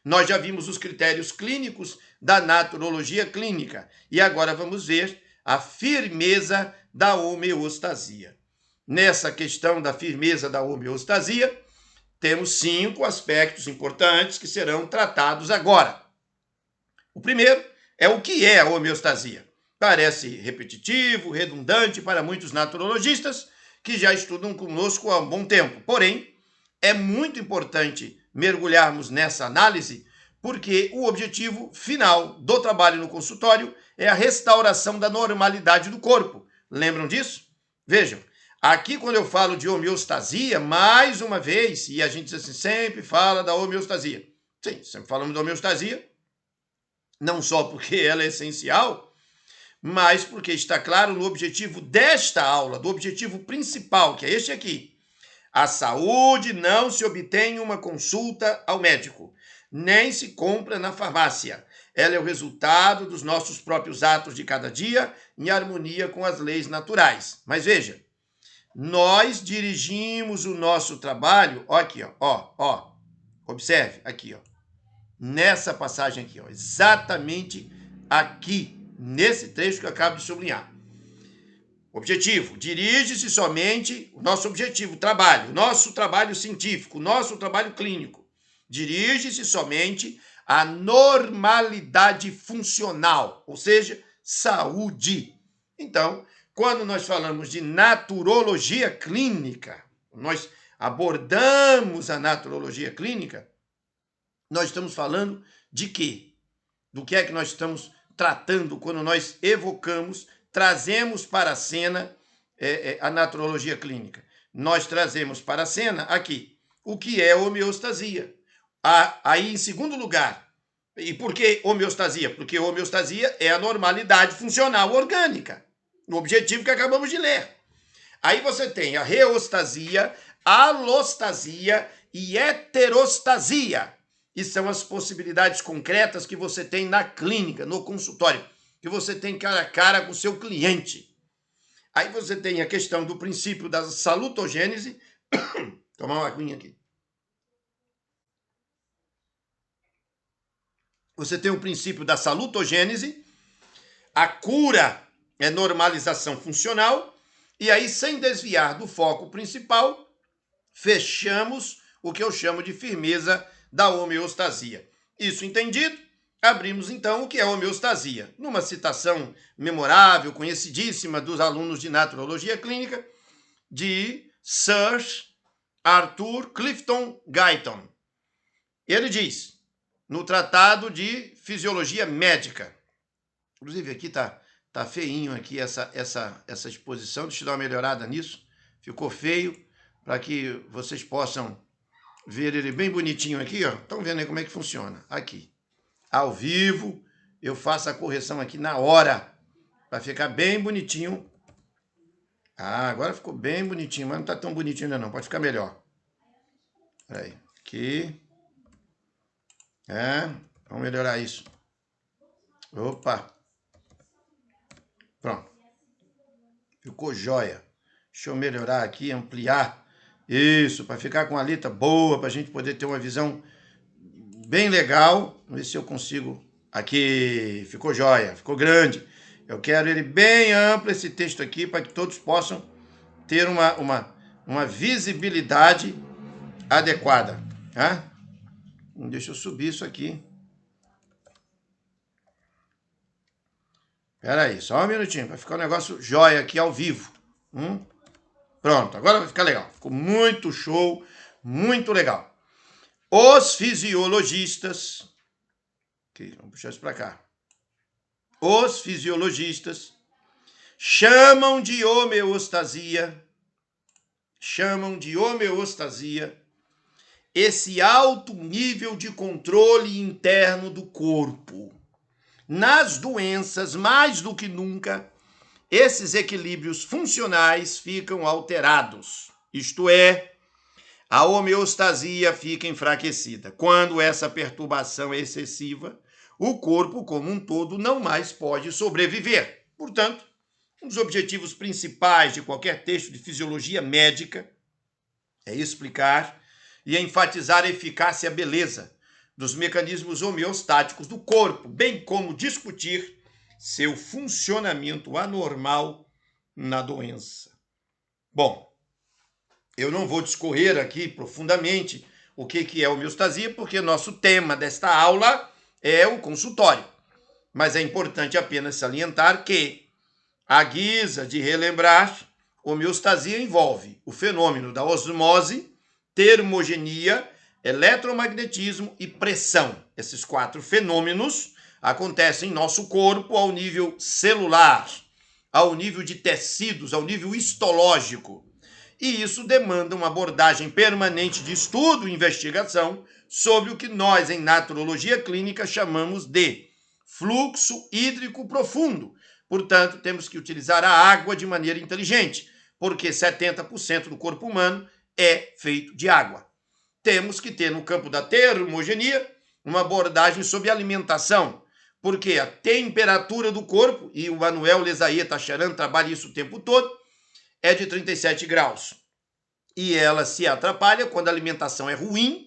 Nós já vimos os critérios clínicos da naturologia clínica e agora vamos ver a firmeza da homeostasia. Nessa questão da firmeza da homeostasia, temos 5 aspectos importantes que serão tratados agora. O primeiro é o que é a homeostasia. Parece repetitivo, redundante para muitos naturologistas que já estudam conosco há um bom tempo. Porém, é muito importante mergulharmos nessa análise porque o objetivo final do trabalho no consultório é a restauração da normalidade do corpo. Lembram disso? Vejam, aqui quando eu falo de homeostasia, mais uma vez, e a gente diz assim, sempre fala da homeostasia. Sim, sempre falamos da homeostasia, não só porque ela é essencial, mas porque está claro no objetivo desta aula, do objetivo principal, que é este aqui. A saúde não se obtém em uma consulta ao médico, nem se compra na farmácia. Ela é o resultado dos nossos próprios atos de cada dia, em harmonia com as leis naturais. Mas veja, nós dirigimos o nosso trabalho, ó aqui, ó, observe, aqui, ó, nessa passagem aqui, ó, exatamente aqui, nesse trecho que eu acabo de sublinhar. Objetivo, dirige-se somente, o nosso objetivo, trabalho, nosso trabalho científico, nosso trabalho clínico, dirige-se somente à normalidade funcional, ou seja, saúde. Então, quando nós falamos de naturologia clínica, nós abordamos a naturologia clínica, nós estamos falando de quê? Do que é que nós estamos tratando quando nós evocamos, trazemos para a cena a naturologia clínica? Nós trazemos para a cena aqui o que é homeostasia. Aí, em segundo lugar, e por que homeostasia? Porque homeostasia é a normalidade funcional orgânica, no objetivo que acabamos de ler. Aí você tem a reostasia, alostasia e heterostasia. E são as possibilidades concretas que você tem na clínica, no consultório, que você tem cara a cara com o seu cliente. Aí você tem a questão do princípio da salutogênese. Tomar uma aguinha aqui. Você tem o princípio da salutogênese, a cura é normalização funcional, e aí, sem desviar do foco principal, fechamos o que eu chamo de firmeza da homeostasia. Isso entendido, abrimos então o que é homeostasia. Numa citação memorável, conhecidíssima dos alunos de naturologia clínica, de Sir Arthur Clifton Guyton. Ele diz, no Tratado de Fisiologia Médica, inclusive aqui tá feinho aqui essa exposição, deixa eu dar uma melhorada nisso, ficou feio, para que vocês possam ver ele bem bonitinho aqui, ó. Estão vendo aí como é que funciona? Aqui, ao vivo, eu faço a correção aqui na hora, para ficar bem bonitinho. Ah, agora ficou bem bonitinho, mas não está tão bonitinho ainda não, pode ficar melhor. Peraí, aqui. Vamos melhorar isso. Opa. Pronto. Ficou jóia. Deixa eu melhorar aqui, ampliar. Isso, para ficar com a letra boa, para a gente poder ter uma visão bem legal. Vamos ver se eu consigo. Aqui, ficou jóia, ficou grande. Eu quero ele bem amplo, esse texto aqui, para que todos possam ter uma visibilidade adequada. Tá? Deixa eu subir isso aqui. Espera aí, só um minutinho, vai ficar um negócio jóia aqui ao vivo. Pronto, agora vai ficar legal. Ficou muito show, muito legal. Os fisiologistas... Aqui, vamos puxar isso para cá. Os fisiologistas chamam de homeostasia esse alto nível de controle interno do corpo. Nas doenças, mais do que nunca, esses equilíbrios funcionais ficam alterados. Isto é, a homeostasia fica enfraquecida. Quando essa perturbação é excessiva, o corpo como um todo não mais pode sobreviver. Portanto, um dos objetivos principais de qualquer texto de fisiologia médica é explicar e enfatizar a eficácia e a beleza dos mecanismos homeostáticos do corpo, bem como discutir seu funcionamento anormal na doença. Bom, eu não vou discorrer aqui profundamente o que é homeostasia, porque nosso tema desta aula é o consultório. mas é importante apenas salientar que, à guisa de relembrar, homeostasia envolve o fenômeno da osmose, termogenia, eletromagnetismo e pressão. Esses 4 fenômenos acontecem em nosso corpo ao nível celular, ao nível de tecidos, ao nível histológico. E isso demanda uma abordagem permanente de estudo e investigação sobre o que nós, em naturologia clínica, chamamos de fluxo hídrico profundo. Portanto, temos que utilizar a água de maneira inteligente, porque 70% do corpo humano é feito de água. Temos que ter, no campo da termogenia, uma abordagem sobre alimentação, porque a temperatura do corpo, e o Manuel Lezaia Tacharan trabalha isso o tempo todo, é de 37 graus. E ela se atrapalha quando a alimentação é ruim,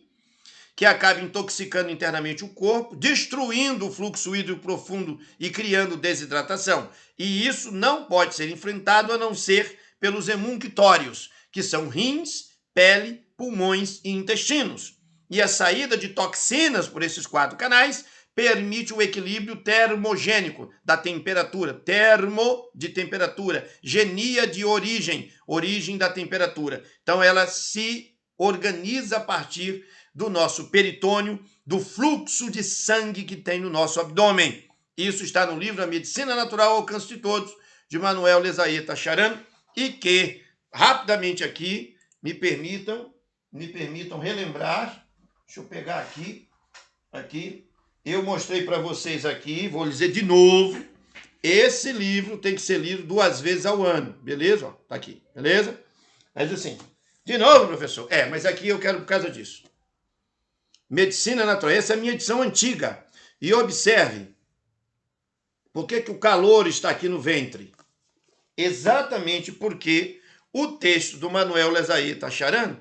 que acaba intoxicando internamente o corpo, destruindo o fluxo hídrico profundo e criando desidratação. E isso não pode ser enfrentado a não ser pelos emunctórios, que são rins, pele, pulmões e intestinos. E a saída de toxinas por esses 4 canais permite o equilíbrio termogênico da temperatura, termo de temperatura, genia de origem, origem da temperatura. Então ela se organiza a partir do nosso peritônio, do fluxo de sangue que tem no nosso abdômen. Isso está no livro A Medicina Natural ao Alcance de Todos, de Manuel Lezaia Tacharan, e que, rapidamente aqui, me permitam relembrar, deixa eu pegar aqui, eu mostrei para vocês aqui, vou dizer de novo, esse livro tem que ser lido 2 vezes ao ano, beleza? Ó, tá aqui, beleza? Mas assim, de novo, professor, mas aqui eu quero por causa disso. Medicina Natural, essa é a minha edição antiga. E observe, por que o calor está aqui no ventre? Exatamente porque o texto do Manuel Lezaia Tacharan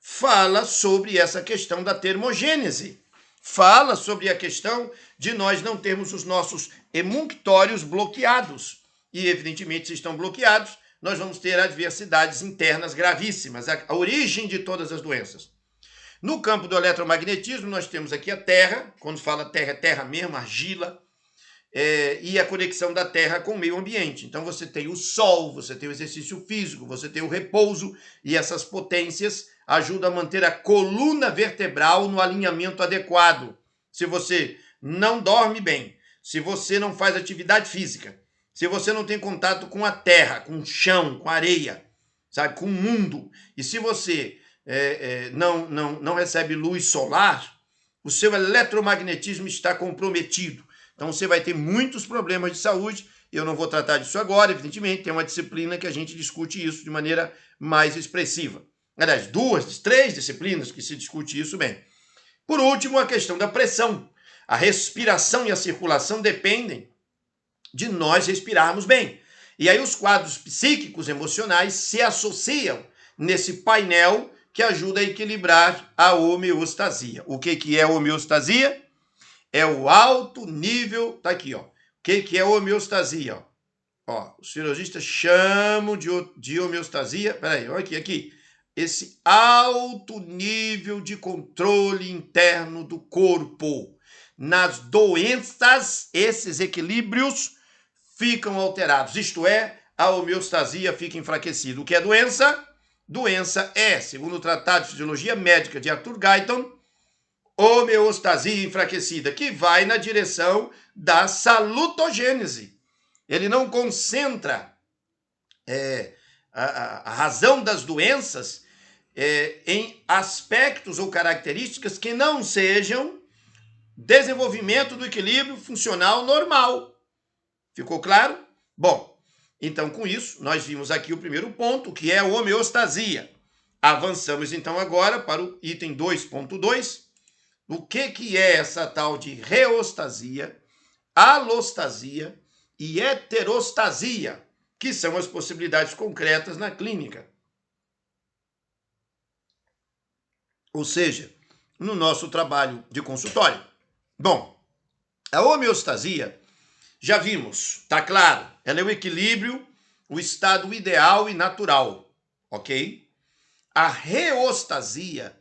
fala sobre essa questão da termogênese. Fala sobre a questão de nós não termos os nossos emunctórios bloqueados. E, evidentemente, se estão bloqueados, nós vamos ter adversidades internas gravíssimas, a origem de todas as doenças. No campo do eletromagnetismo, nós temos aqui a Terra, quando fala Terra, é Terra mesmo, argila, e a conexão da Terra com o meio ambiente. Então você tem o Sol, você tem o exercício físico, você tem o repouso, e essas potências ajudam a manter a coluna vertebral no alinhamento adequado. Se você não dorme bem, se você não faz atividade física, se você não tem contato com a terra, com o chão, com a areia, sabe, com o mundo, e se você não recebe luz solar, o seu eletromagnetismo está comprometido. Então você vai ter muitos problemas de saúde. Eu não vou tratar disso agora, evidentemente, tem uma disciplina que a gente discute isso de maneira mais expressiva. Aliás, 2, 3 disciplinas que se discute isso bem. Por último, a questão da pressão. A respiração e a circulação dependem de nós respirarmos bem. E aí os quadros psíquicos, emocionais se associam nesse painel que ajuda a equilibrar a homeostasia. O que é homeostasia? É o alto nível, tá aqui, ó. O que é homeostasia? Ó, os cirurgistas chamam de homeostasia, peraí, olha aqui. Esse alto nível de controle interno do corpo. Nas doenças, esses equilíbrios ficam alterados, isto é, a homeostasia fica enfraquecida. O que é doença? Doença é, segundo o Tratado de Fisiologia Médica de Arthur Guyton, homeostasia enfraquecida, que vai na direção da salutogênese. Ele não concentra a razão das doenças em aspectos ou características que não sejam desenvolvimento do equilíbrio funcional normal. Ficou claro? Bom, então com isso, nós vimos aqui o primeiro ponto, que é a homeostasia. Avançamos então agora para o item 2.2. O que é essa tal de reostasia, alostasia e heterostasia, que são as possibilidades concretas na clínica. Ou seja, no nosso trabalho de consultório. Bom, a homeostasia, já vimos, tá claro, ela é o equilíbrio, o estado ideal e natural, ok? A reostasia,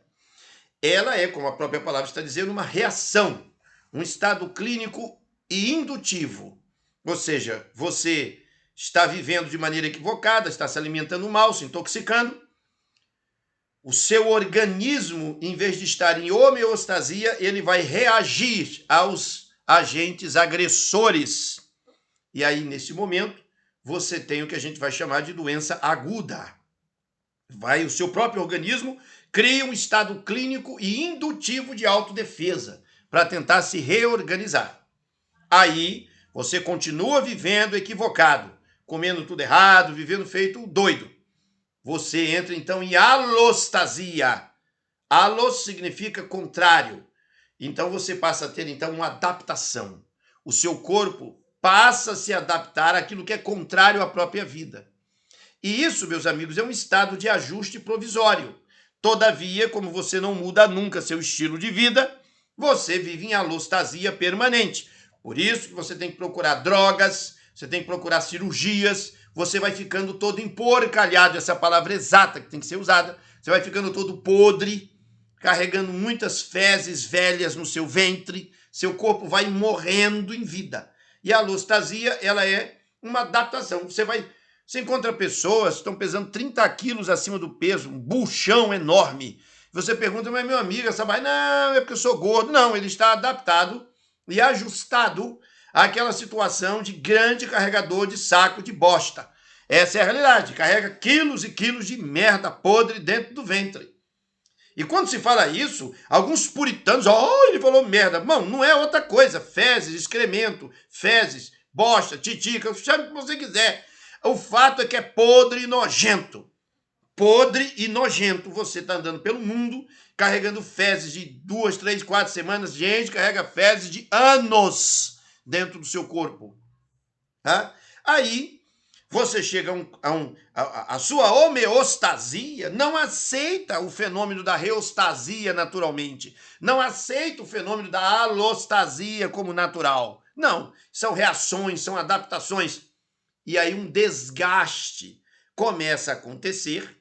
ela é, como a própria palavra está dizendo, uma reação, um estado clínico e indutivo. Ou seja, você está vivendo de maneira equivocada, está se alimentando mal, se intoxicando. O seu organismo, em vez de estar em homeostasia, ele vai reagir aos agentes agressores. E aí, nesse momento, você tem o que a gente vai chamar de doença aguda. O seu próprio organismo cria um estado clínico e indutivo de autodefesa para tentar se reorganizar. Aí, você continua vivendo equivocado, comendo tudo errado, vivendo feito doido. Você entra, então, em alostasia. Alos significa contrário. Então, você passa a ter, então, uma adaptação. O seu corpo passa a se adaptar àquilo que é contrário à própria vida. E isso, meus amigos, é um estado de ajuste provisório. Todavia, como você não muda nunca seu estilo de vida, você vive em alostasia permanente. Por isso que você tem que procurar drogas, você tem que procurar cirurgias, você vai ficando todo emporcalhado, essa palavra exata que tem que ser usada, você vai ficando todo podre, carregando muitas fezes velhas no seu ventre, seu corpo vai morrendo em vida. E a alostasia, ela é uma adaptação. Você encontra pessoas que estão pesando 30 quilos acima do peso, um buchão enorme. Você pergunta, mas meu amigo, essa vai, não, é porque eu sou gordo. Não, ele está adaptado e ajustado àquela situação de grande carregador de saco de bosta. Essa é a realidade, carrega quilos e quilos de merda podre dentro do ventre. E quando se fala isso, alguns puritanos, ele falou merda. Não é outra coisa, fezes, excremento, fezes, bosta, titica, chame o que você quiser. O fato é que é podre e nojento. Podre e nojento. Você está andando pelo mundo carregando fezes de 2, 3, 4 semanas. Gente carrega fezes de anos dentro do seu corpo. Tá? Aí você chega a sua homeostasia, não aceita o fenômeno da reostasia naturalmente. Não aceita o fenômeno da alostasia como natural. Não, são reações, são adaptações. E aí um desgaste começa a acontecer,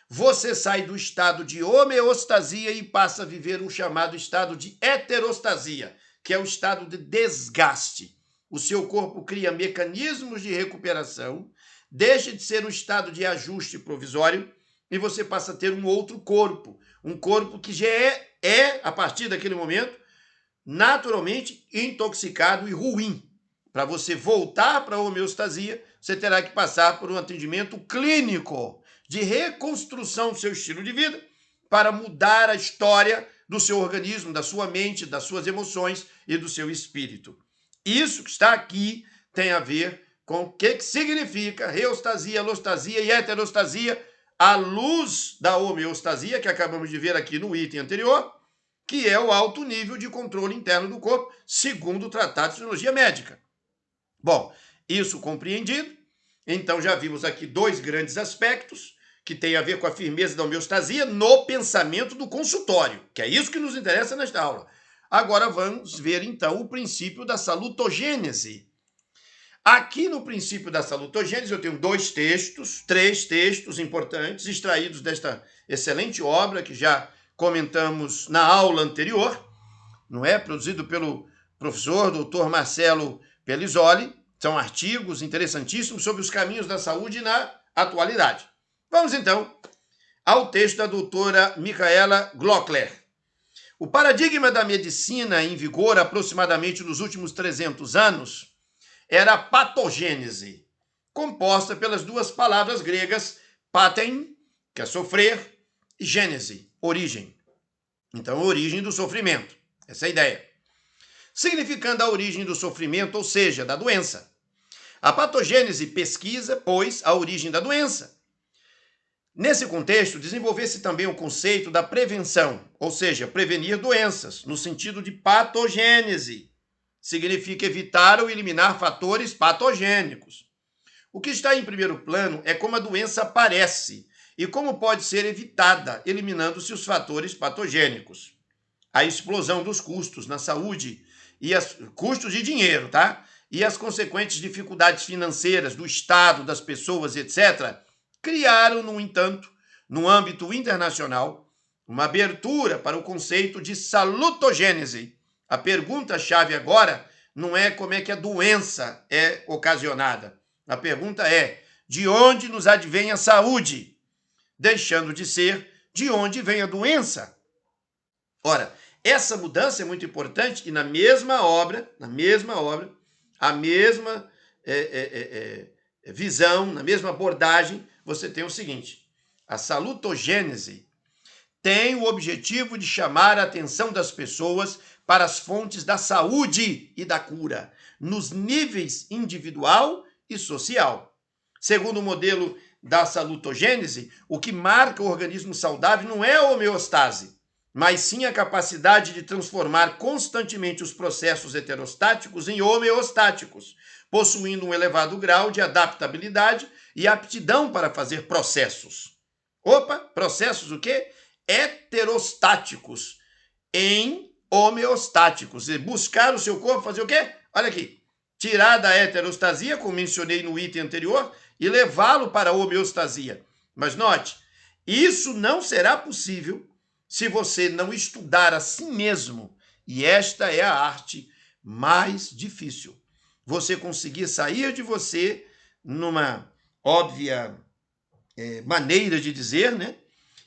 você sai do estado de homeostasia e passa a viver um chamado estado de heterostasia, que é o estado de desgaste. O seu corpo cria mecanismos de recuperação, deixa de ser um estado de ajuste provisório e você passa a ter um outro corpo, um corpo que já a partir daquele momento, naturalmente intoxicado e ruim. Para você voltar para a homeostasia, você terá que passar por um atendimento clínico de reconstrução do seu estilo de vida para mudar a história do seu organismo, da sua mente, das suas emoções e do seu espírito. Isso que está aqui tem a ver com o que significa reostasia, alostasia e heterostasia à luz da homeostasia, que acabamos de ver aqui no item anterior, que é o alto nível de controle interno do corpo, segundo o Tratado de Fisiologia Médica. Bom, isso compreendido, então já vimos aqui 2 grandes aspectos que têm a ver com a firmeza da homeostasia no pensamento do consultório, que é isso que nos interessa nesta aula. Agora vamos ver, então, o princípio da salutogênese. Aqui no princípio da salutogênese eu tenho 3 textos importantes extraídos desta excelente obra que já comentamos na aula anterior, não é? Produzido pelo professor Dr. Marcelo Pellizzoli. São artigos interessantíssimos sobre os caminhos da saúde na atualidade. Vamos, então, ao texto da doutora Michaela Glockler. O paradigma da medicina em vigor aproximadamente nos últimos 300 anos era a patogênese, composta pelas 2 palavras gregas patein, que é sofrer, e gênese, origem. Então, a origem do sofrimento. Essa é a ideia. Significando a origem do sofrimento, ou seja, da doença. A patogênese pesquisa, pois, a origem da doença. Nesse contexto, desenvolveu-se também o conceito da prevenção, ou seja, prevenir doenças, no sentido de patogênese. Significa evitar ou eliminar fatores patogênicos. O que está em primeiro plano é como a doença aparece e como pode ser evitada, eliminando-se os fatores patogênicos. A explosão dos custos na saúde custos de dinheiro, tá? E as consequentes dificuldades financeiras do Estado, das pessoas, etc., criaram, no entanto, no âmbito internacional, uma abertura para o conceito de salutogênese. A pergunta-chave agora não é como é que a doença é ocasionada. A pergunta é: de onde nos advém a saúde? Deixando de ser de onde vem a doença. Ora, essa mudança é muito importante e na mesma obra, a mesma visão, na mesma abordagem, você tem o seguinte: a salutogênese tem o objetivo de chamar a atenção das pessoas para as fontes da saúde e da cura, nos níveis individual e social. Segundo o modelo da salutogênese, o que marca o organismo saudável não é a homeostase, mas sim a capacidade de transformar constantemente os processos heterostáticos em homeostáticos, possuindo um elevado grau de adaptabilidade e aptidão para fazer processos. Processos o quê? Heterostáticos em homeostáticos. E buscar o seu corpo fazer o quê? Olha aqui. Tirar da heterostasia, como mencionei no item anterior, e levá-lo para a homeostasia. Mas note, isso não será possível se você não estudar a si mesmo. E esta é a arte mais difícil. Você conseguir sair de você numa óbvia maneira de dizer, né?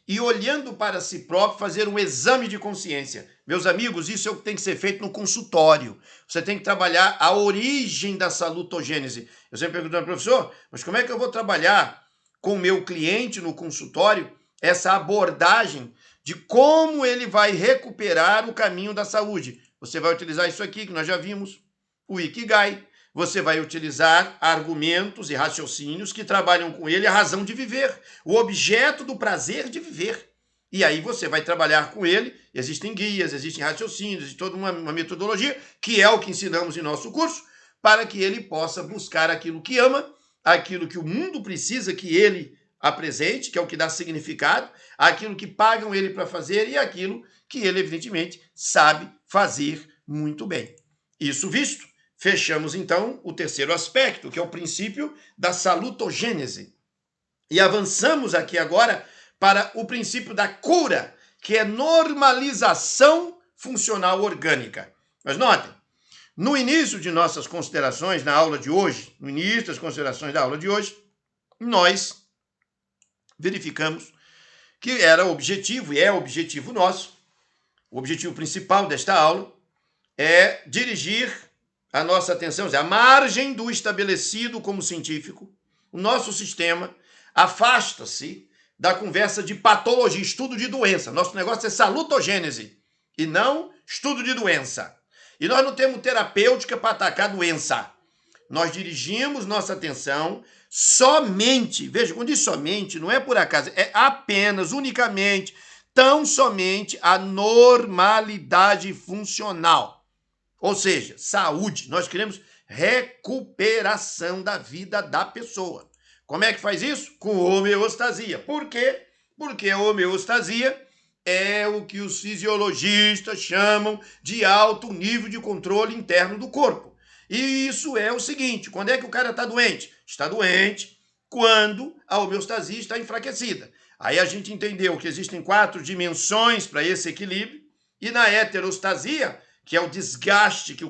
E olhando para si próprio, fazer um exame de consciência. Meus amigos, isso é o que tem que ser feito no consultório. Você tem que trabalhar a origem da salutogênese. Eu sempre pergunto ao professor, mas como é que eu vou trabalhar com o meu cliente no consultório essa abordagem de como ele vai recuperar o caminho da saúde? Você vai utilizar isso aqui, que nós já vimos, o Ikigai. Você vai utilizar argumentos e raciocínios que trabalham com ele a razão de viver, o objeto do prazer de viver. E aí você vai trabalhar com ele, existem guias, existem raciocínios, existe toda uma metodologia, que é o que ensinamos em nosso curso, para que ele possa buscar aquilo que ama, aquilo que o mundo precisa que ele apresente, que é o que dá significado, aquilo que pagam ele para fazer e aquilo que ele, evidentemente, sabe fazer muito bem. Isso visto, fechamos, então, o terceiro aspecto, que é o princípio da salutogênese. E avançamos aqui agora para o princípio da cura, que é normalização funcional orgânica. Mas notem, no início de nossas considerações na aula de hoje, nós verificamos que era objetivo, e é objetivo nosso, o objetivo principal desta aula é dirigir a nossa atenção, à margem do estabelecido como científico. O nosso sistema afasta-se da conversa de patologia, estudo de doença. Nosso negócio é salutogênese e não estudo de doença. E nós não temos terapêutica para atacar a doença. Nós dirigimos nossa atenção somente, veja, quando diz somente, não é por acaso, é apenas, unicamente, tão somente a normalidade funcional. Ou seja, saúde. Nós queremos recuperação da vida da pessoa. Como é que faz isso? Com homeostasia. Por quê? Porque a homeostasia é o que os fisiologistas chamam de alto nível de controle interno do corpo. E isso é o seguinte: quando é que o cara está doente? Está doente quando a homeostasia está enfraquecida. Aí a gente entendeu que existem 4 dimensões para esse equilíbrio, e na heterostasia, que é o desgaste que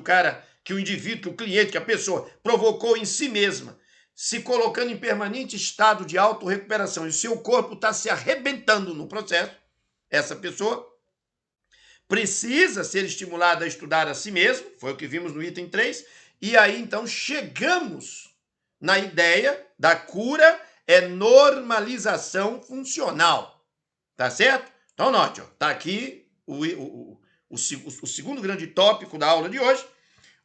o indivíduo, que o cliente, que a pessoa provocou em si mesma, se colocando em permanente estado de autorrecuperação e o seu corpo está se arrebentando no processo, essa pessoa precisa ser estimulada a estudar a si mesmo, foi o que vimos no item 3, e aí então chegamos na ideia da cura é normalização funcional, tá certo? Então note, tá aqui o segundo grande tópico da aula de hoje,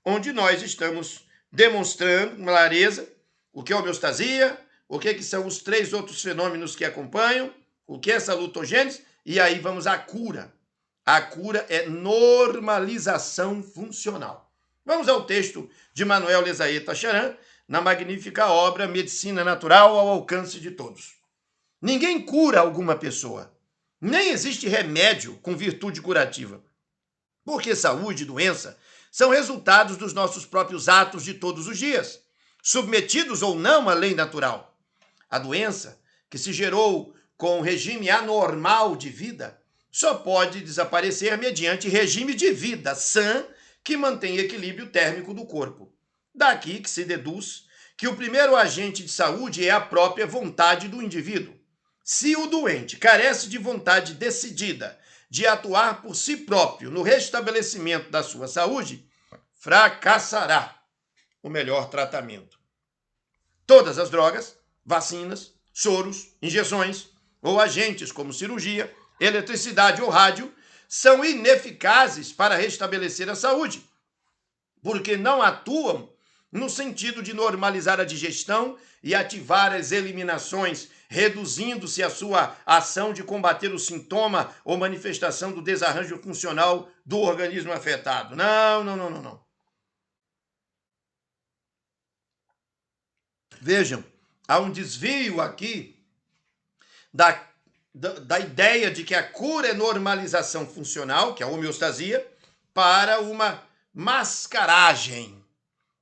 onde nós estamos demonstrando com clareza o que é homeostasia, o que são os 3 outros fenômenos que acompanham, o que é salutogênese, e aí vamos à cura. A cura é normalização funcional. Vamos ao texto de Manuel Lezaeta Tacharan, na magnífica obra Medicina Natural ao Alcance de Todos. Ninguém cura alguma pessoa, nem existe remédio com virtude curativa. Porque saúde e doença são resultados dos nossos próprios atos de todos os dias, submetidos ou não à lei natural. A doença, que se gerou com um regime anormal de vida, só pode desaparecer mediante regime de vida sã que mantém equilíbrio térmico do corpo. Daqui que se deduz que o primeiro agente de saúde é a própria vontade do indivíduo. Se o doente carece de vontade decidida de atuar por si próprio no restabelecimento da sua saúde, fracassará o melhor tratamento. Todas as drogas, vacinas, soros, injeções ou agentes como cirurgia, eletricidade ou rádio são ineficazes para restabelecer a saúde, porque não atuam no sentido de normalizar a digestão e ativar as eliminações, reduzindo-se a sua ação de combater o sintoma ou manifestação do desarranjo funcional do organismo afetado. Não. Vejam, há um desvio aqui da ideia de que a cura é normalização funcional, que é a homeostasia, para uma mascaragem,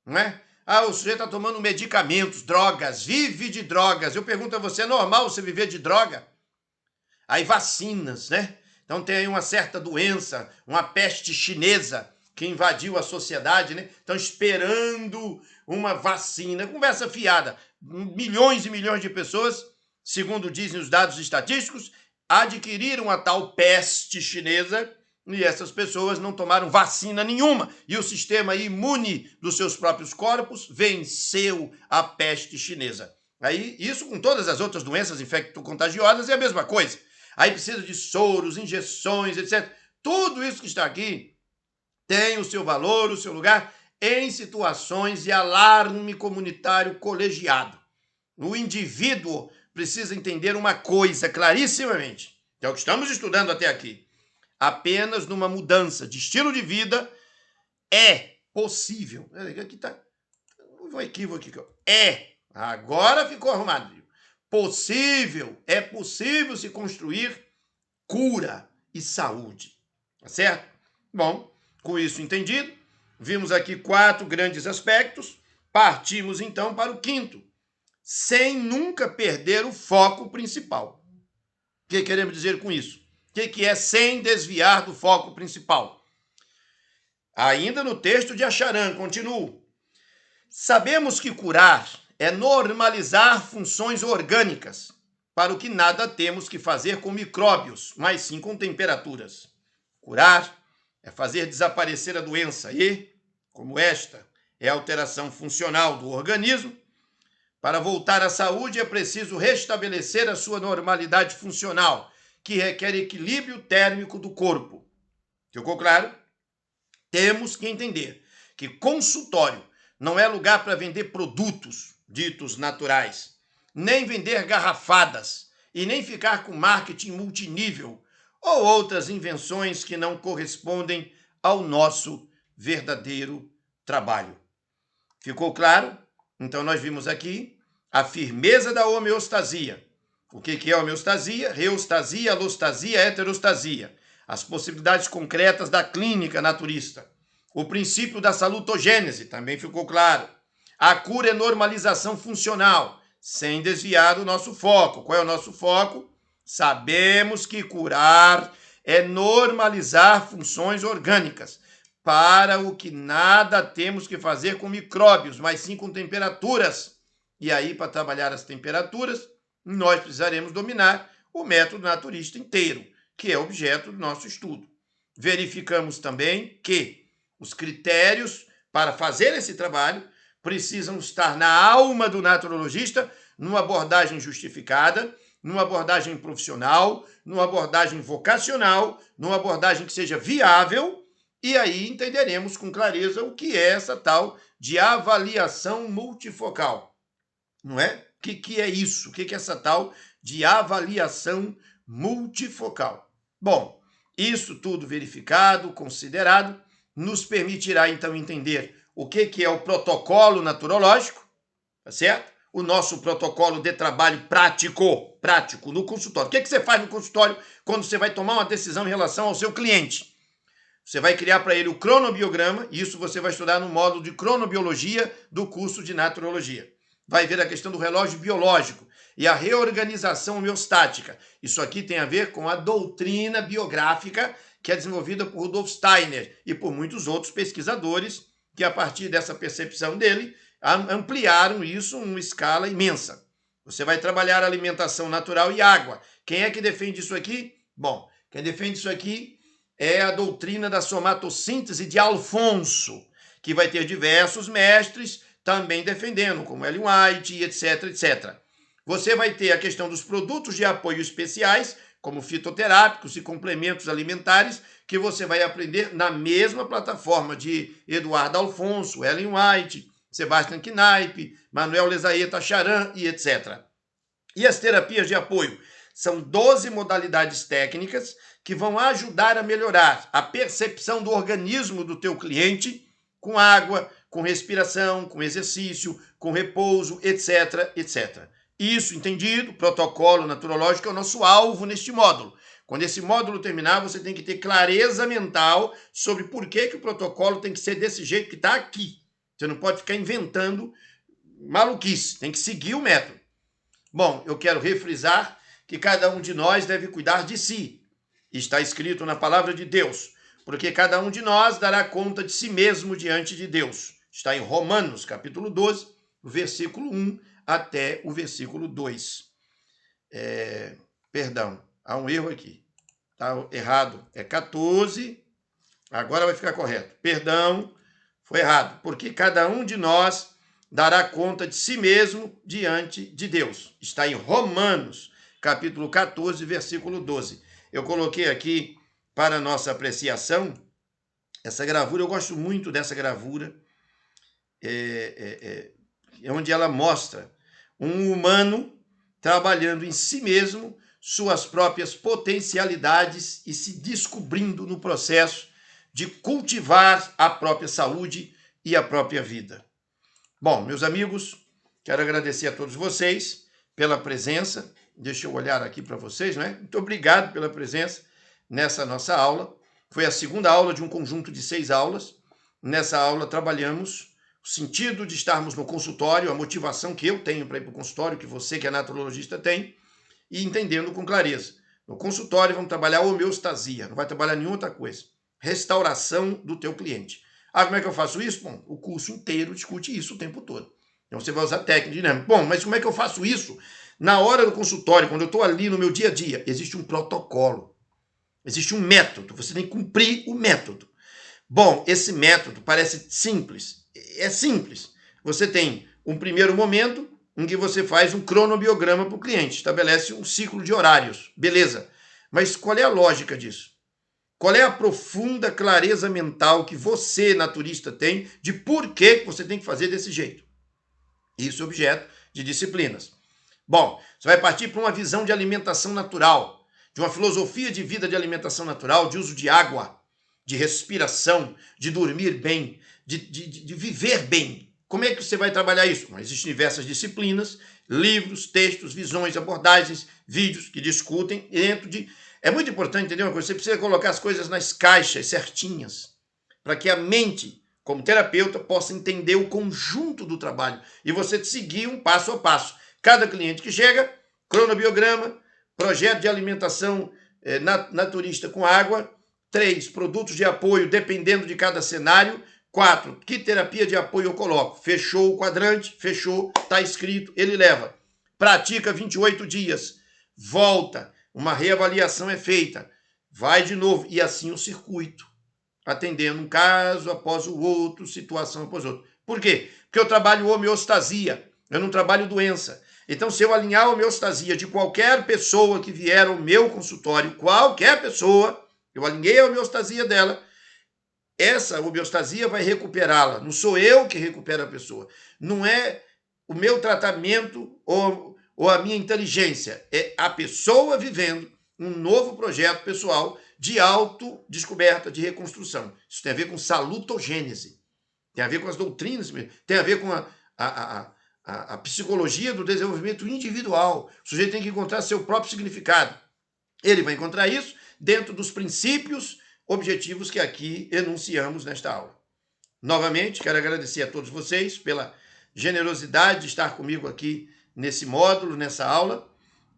não é? O sujeito está tomando medicamentos, drogas, vive de drogas. Eu pergunto a você, é normal você viver de droga? Aí vacinas, né? Então tem aí uma certa doença, uma peste chinesa que invadiu a sociedade, né? Estão esperando uma vacina. Conversa fiada. Milhões e milhões de pessoas, segundo dizem os dados estatísticos, adquiriram a tal peste chinesa e essas pessoas não tomaram vacina nenhuma. E o sistema imune dos seus próprios corpos venceu a peste chinesa. Aí, isso com todas as outras doenças infecto-contagiosas é a mesma coisa. Aí precisa de soros, injeções, etc. Tudo isso que está aqui tem o seu valor, o seu lugar em situações de alarme comunitário colegiado. O indivíduo precisa entender uma coisa clarissimamente, que é o que estamos estudando até aqui. Apenas numa mudança de estilo de vida é possível. Aqui está um equívoco aqui. Agora ficou arrumado. É possível se construir cura e saúde. Tá certo? Bom, com isso entendido, vimos aqui 4 grandes aspectos. Partimos então para o 5º. Sem nunca perder o foco principal. O que queremos dizer com isso? O que é sem desviar do foco principal? Ainda no texto de Acharan, continuo. Sabemos que curar é normalizar funções orgânicas, para o que nada temos que fazer com micróbios, mas sim com temperaturas. Curar é fazer desaparecer a doença e, como esta é a alteração funcional do organismo, para voltar à saúde é preciso restabelecer a sua normalidade funcional, que requer equilíbrio térmico do corpo. Ficou claro? Temos que entender que consultório não é lugar para vender produtos ditos naturais, nem vender garrafadas e nem ficar com marketing multinível ou outras invenções que não correspondem ao nosso verdadeiro trabalho. Ficou claro? Então nós vimos aqui a firmeza da homeostasia. O que é homeostasia? Reostasia, alostasia, heterostasia. As possibilidades concretas da clínica naturista. O princípio da salutogênese, também ficou claro. A cura é normalização funcional, sem desviar do nosso foco. Qual é o nosso foco? Sabemos que curar é normalizar funções orgânicas, para o que nada temos que fazer com micróbios, mas sim com temperaturas. E aí, para trabalhar as temperaturas, nós precisaremos dominar o método naturista inteiro, que é objeto do nosso estudo. Verificamos também que os critérios para fazer esse trabalho precisam estar na alma do naturologista, numa abordagem justificada, numa abordagem profissional, numa abordagem vocacional, numa abordagem que seja viável, e aí entenderemos com clareza o que é essa tal de avaliação multifocal. Não é? O que é isso? O que é essa tal de avaliação multifocal? Bom, isso tudo verificado, considerado, nos permitirá então entender o que é o protocolo naturológico, tá certo? O nosso protocolo de trabalho prático no consultório. O que você faz no consultório quando você vai tomar uma decisão em relação ao seu cliente? Você vai criar para ele o cronobiograma, e isso você vai estudar no módulo de cronobiologia do curso de naturologia. Vai ver a questão do relógio biológico e a reorganização homeostática. Isso aqui tem a ver com a doutrina biográfica que é desenvolvida por Rudolf Steiner e por muitos outros pesquisadores que, a partir dessa percepção dele, ampliaram isso em uma escala imensa. Você vai trabalhar alimentação natural e água. Quem é que defende isso aqui? Bom, quem defende isso aqui é a doutrina da somatossíntese de Alfonso, que vai ter diversos mestres também defendendo, como Ellen White, etc, etc. Você vai ter a questão dos produtos de apoio especiais, como fitoterápicos e complementos alimentares, que você vai aprender na mesma plataforma de Eduardo Alfonso, Ellen White, Sebastian Kneipp, Manuel Lezaeta Charan e etc. E as terapias de apoio? São 12 modalidades técnicas que vão ajudar a melhorar a percepção do organismo do teu cliente com água, com respiração, com exercício, com repouso, etc, etc. Isso, entendido? Protocolo naturológico é o nosso alvo neste módulo. Quando esse módulo terminar, você tem que ter clareza mental sobre por que o protocolo tem que ser desse jeito que está aqui. Você não pode ficar inventando maluquice, tem que seguir o método. Bom, eu quero refrisar que cada um de nós deve cuidar de si. Está escrito na palavra de Deus, porque cada um de nós dará conta de si mesmo diante de Deus. Está em Romanos, capítulo 12, versículo 1 até o versículo 2. Perdão, há um erro aqui. Está errado. É 14, agora vai ficar correto. Perdão, foi errado. Porque cada um de nós dará conta de si mesmo diante de Deus. Está em Romanos, capítulo 14, versículo 12. Eu coloquei aqui para nossa apreciação essa gravura. Eu gosto muito dessa gravura, onde ela mostra um humano trabalhando em si mesmo, suas próprias potencialidades e se descobrindo no processo de cultivar a própria saúde e a própria vida. Bom, meus amigos, quero agradecer a todos vocês pela presença. Deixa eu olhar aqui para vocês, né? Muito obrigado pela presença nessa nossa aula. Foi a segunda aula de um conjunto de 6 aulas. Nessa aula trabalhamos o sentido de estarmos no consultório, a motivação que eu tenho para ir para o consultório, que você que é naturologista tem, e entendendo com clareza. No consultório vamos trabalhar homeostasia, não vai trabalhar nenhuma outra coisa. Restauração do teu cliente. Ah, como é que eu faço isso? Bom, o curso inteiro discute isso o tempo todo. Então você vai usar técnica dinâmica. Bom, mas como é que eu faço isso? Na hora do consultório, quando eu estou ali no meu dia a dia, existe um protocolo, existe um método, você tem que cumprir o método. Bom, esse método parece simples, é simples. Você tem um primeiro momento em que você faz um cronobiograma para o cliente, estabelece um ciclo de horários, beleza. Mas qual é a lógica disso? Qual é a profunda clareza mental que você, naturista, tem de por que você tem que fazer desse jeito? Isso é objeto de disciplinas. Bom, você vai partir para uma visão de alimentação natural, de uma filosofia de vida de alimentação natural, de uso de água, de respiração, de dormir bem, de viver bem. Como é que você vai trabalhar isso? Bom, existem diversas disciplinas, livros, textos, visões, abordagens, vídeos que discutem dentro de... É muito importante entender uma coisa, você precisa colocar as coisas nas caixas certinhas, para que a mente, como terapeuta, possa entender o conjunto do trabalho e você seguir um passo a passo. Cada cliente que chega, cronobiograma, projeto de alimentação naturista com água, 3, produtos de apoio dependendo de cada cenário, 4, que terapia de apoio eu coloco? Fechou o quadrante, fechou, está escrito, ele leva. Pratica 28 dias, volta, uma reavaliação é feita, vai de novo, e assim o circuito, atendendo um caso após o outro, situação após outra. Por quê? Porque eu trabalho homeostasia, eu não trabalho doença. Então, se eu alinhar a homeostasia de qualquer pessoa que vier ao meu consultório, qualquer pessoa, eu alinhei a homeostasia dela, essa homeostasia vai recuperá-la. Não sou eu que recupero a pessoa. Não é o meu tratamento ou a minha inteligência. É a pessoa vivendo um novo projeto pessoal de autodescoberta, de reconstrução. Isso tem a ver com salutogênese. Tem a ver com as doutrinas, tem a ver com a psicologia do desenvolvimento individual. O sujeito tem que encontrar seu próprio significado. Ele vai encontrar isso dentro dos princípios objetivos que aqui enunciamos nesta aula. Novamente, quero agradecer a todos vocês pela generosidade de estar comigo aqui nesse módulo, nessa aula,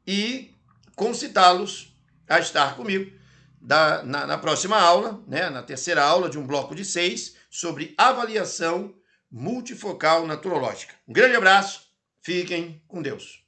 e concitá-los a estar comigo na próxima aula, né, na terceira aula de um bloco de 6, sobre avaliação multifocal naturológica. Um grande abraço, fiquem com Deus.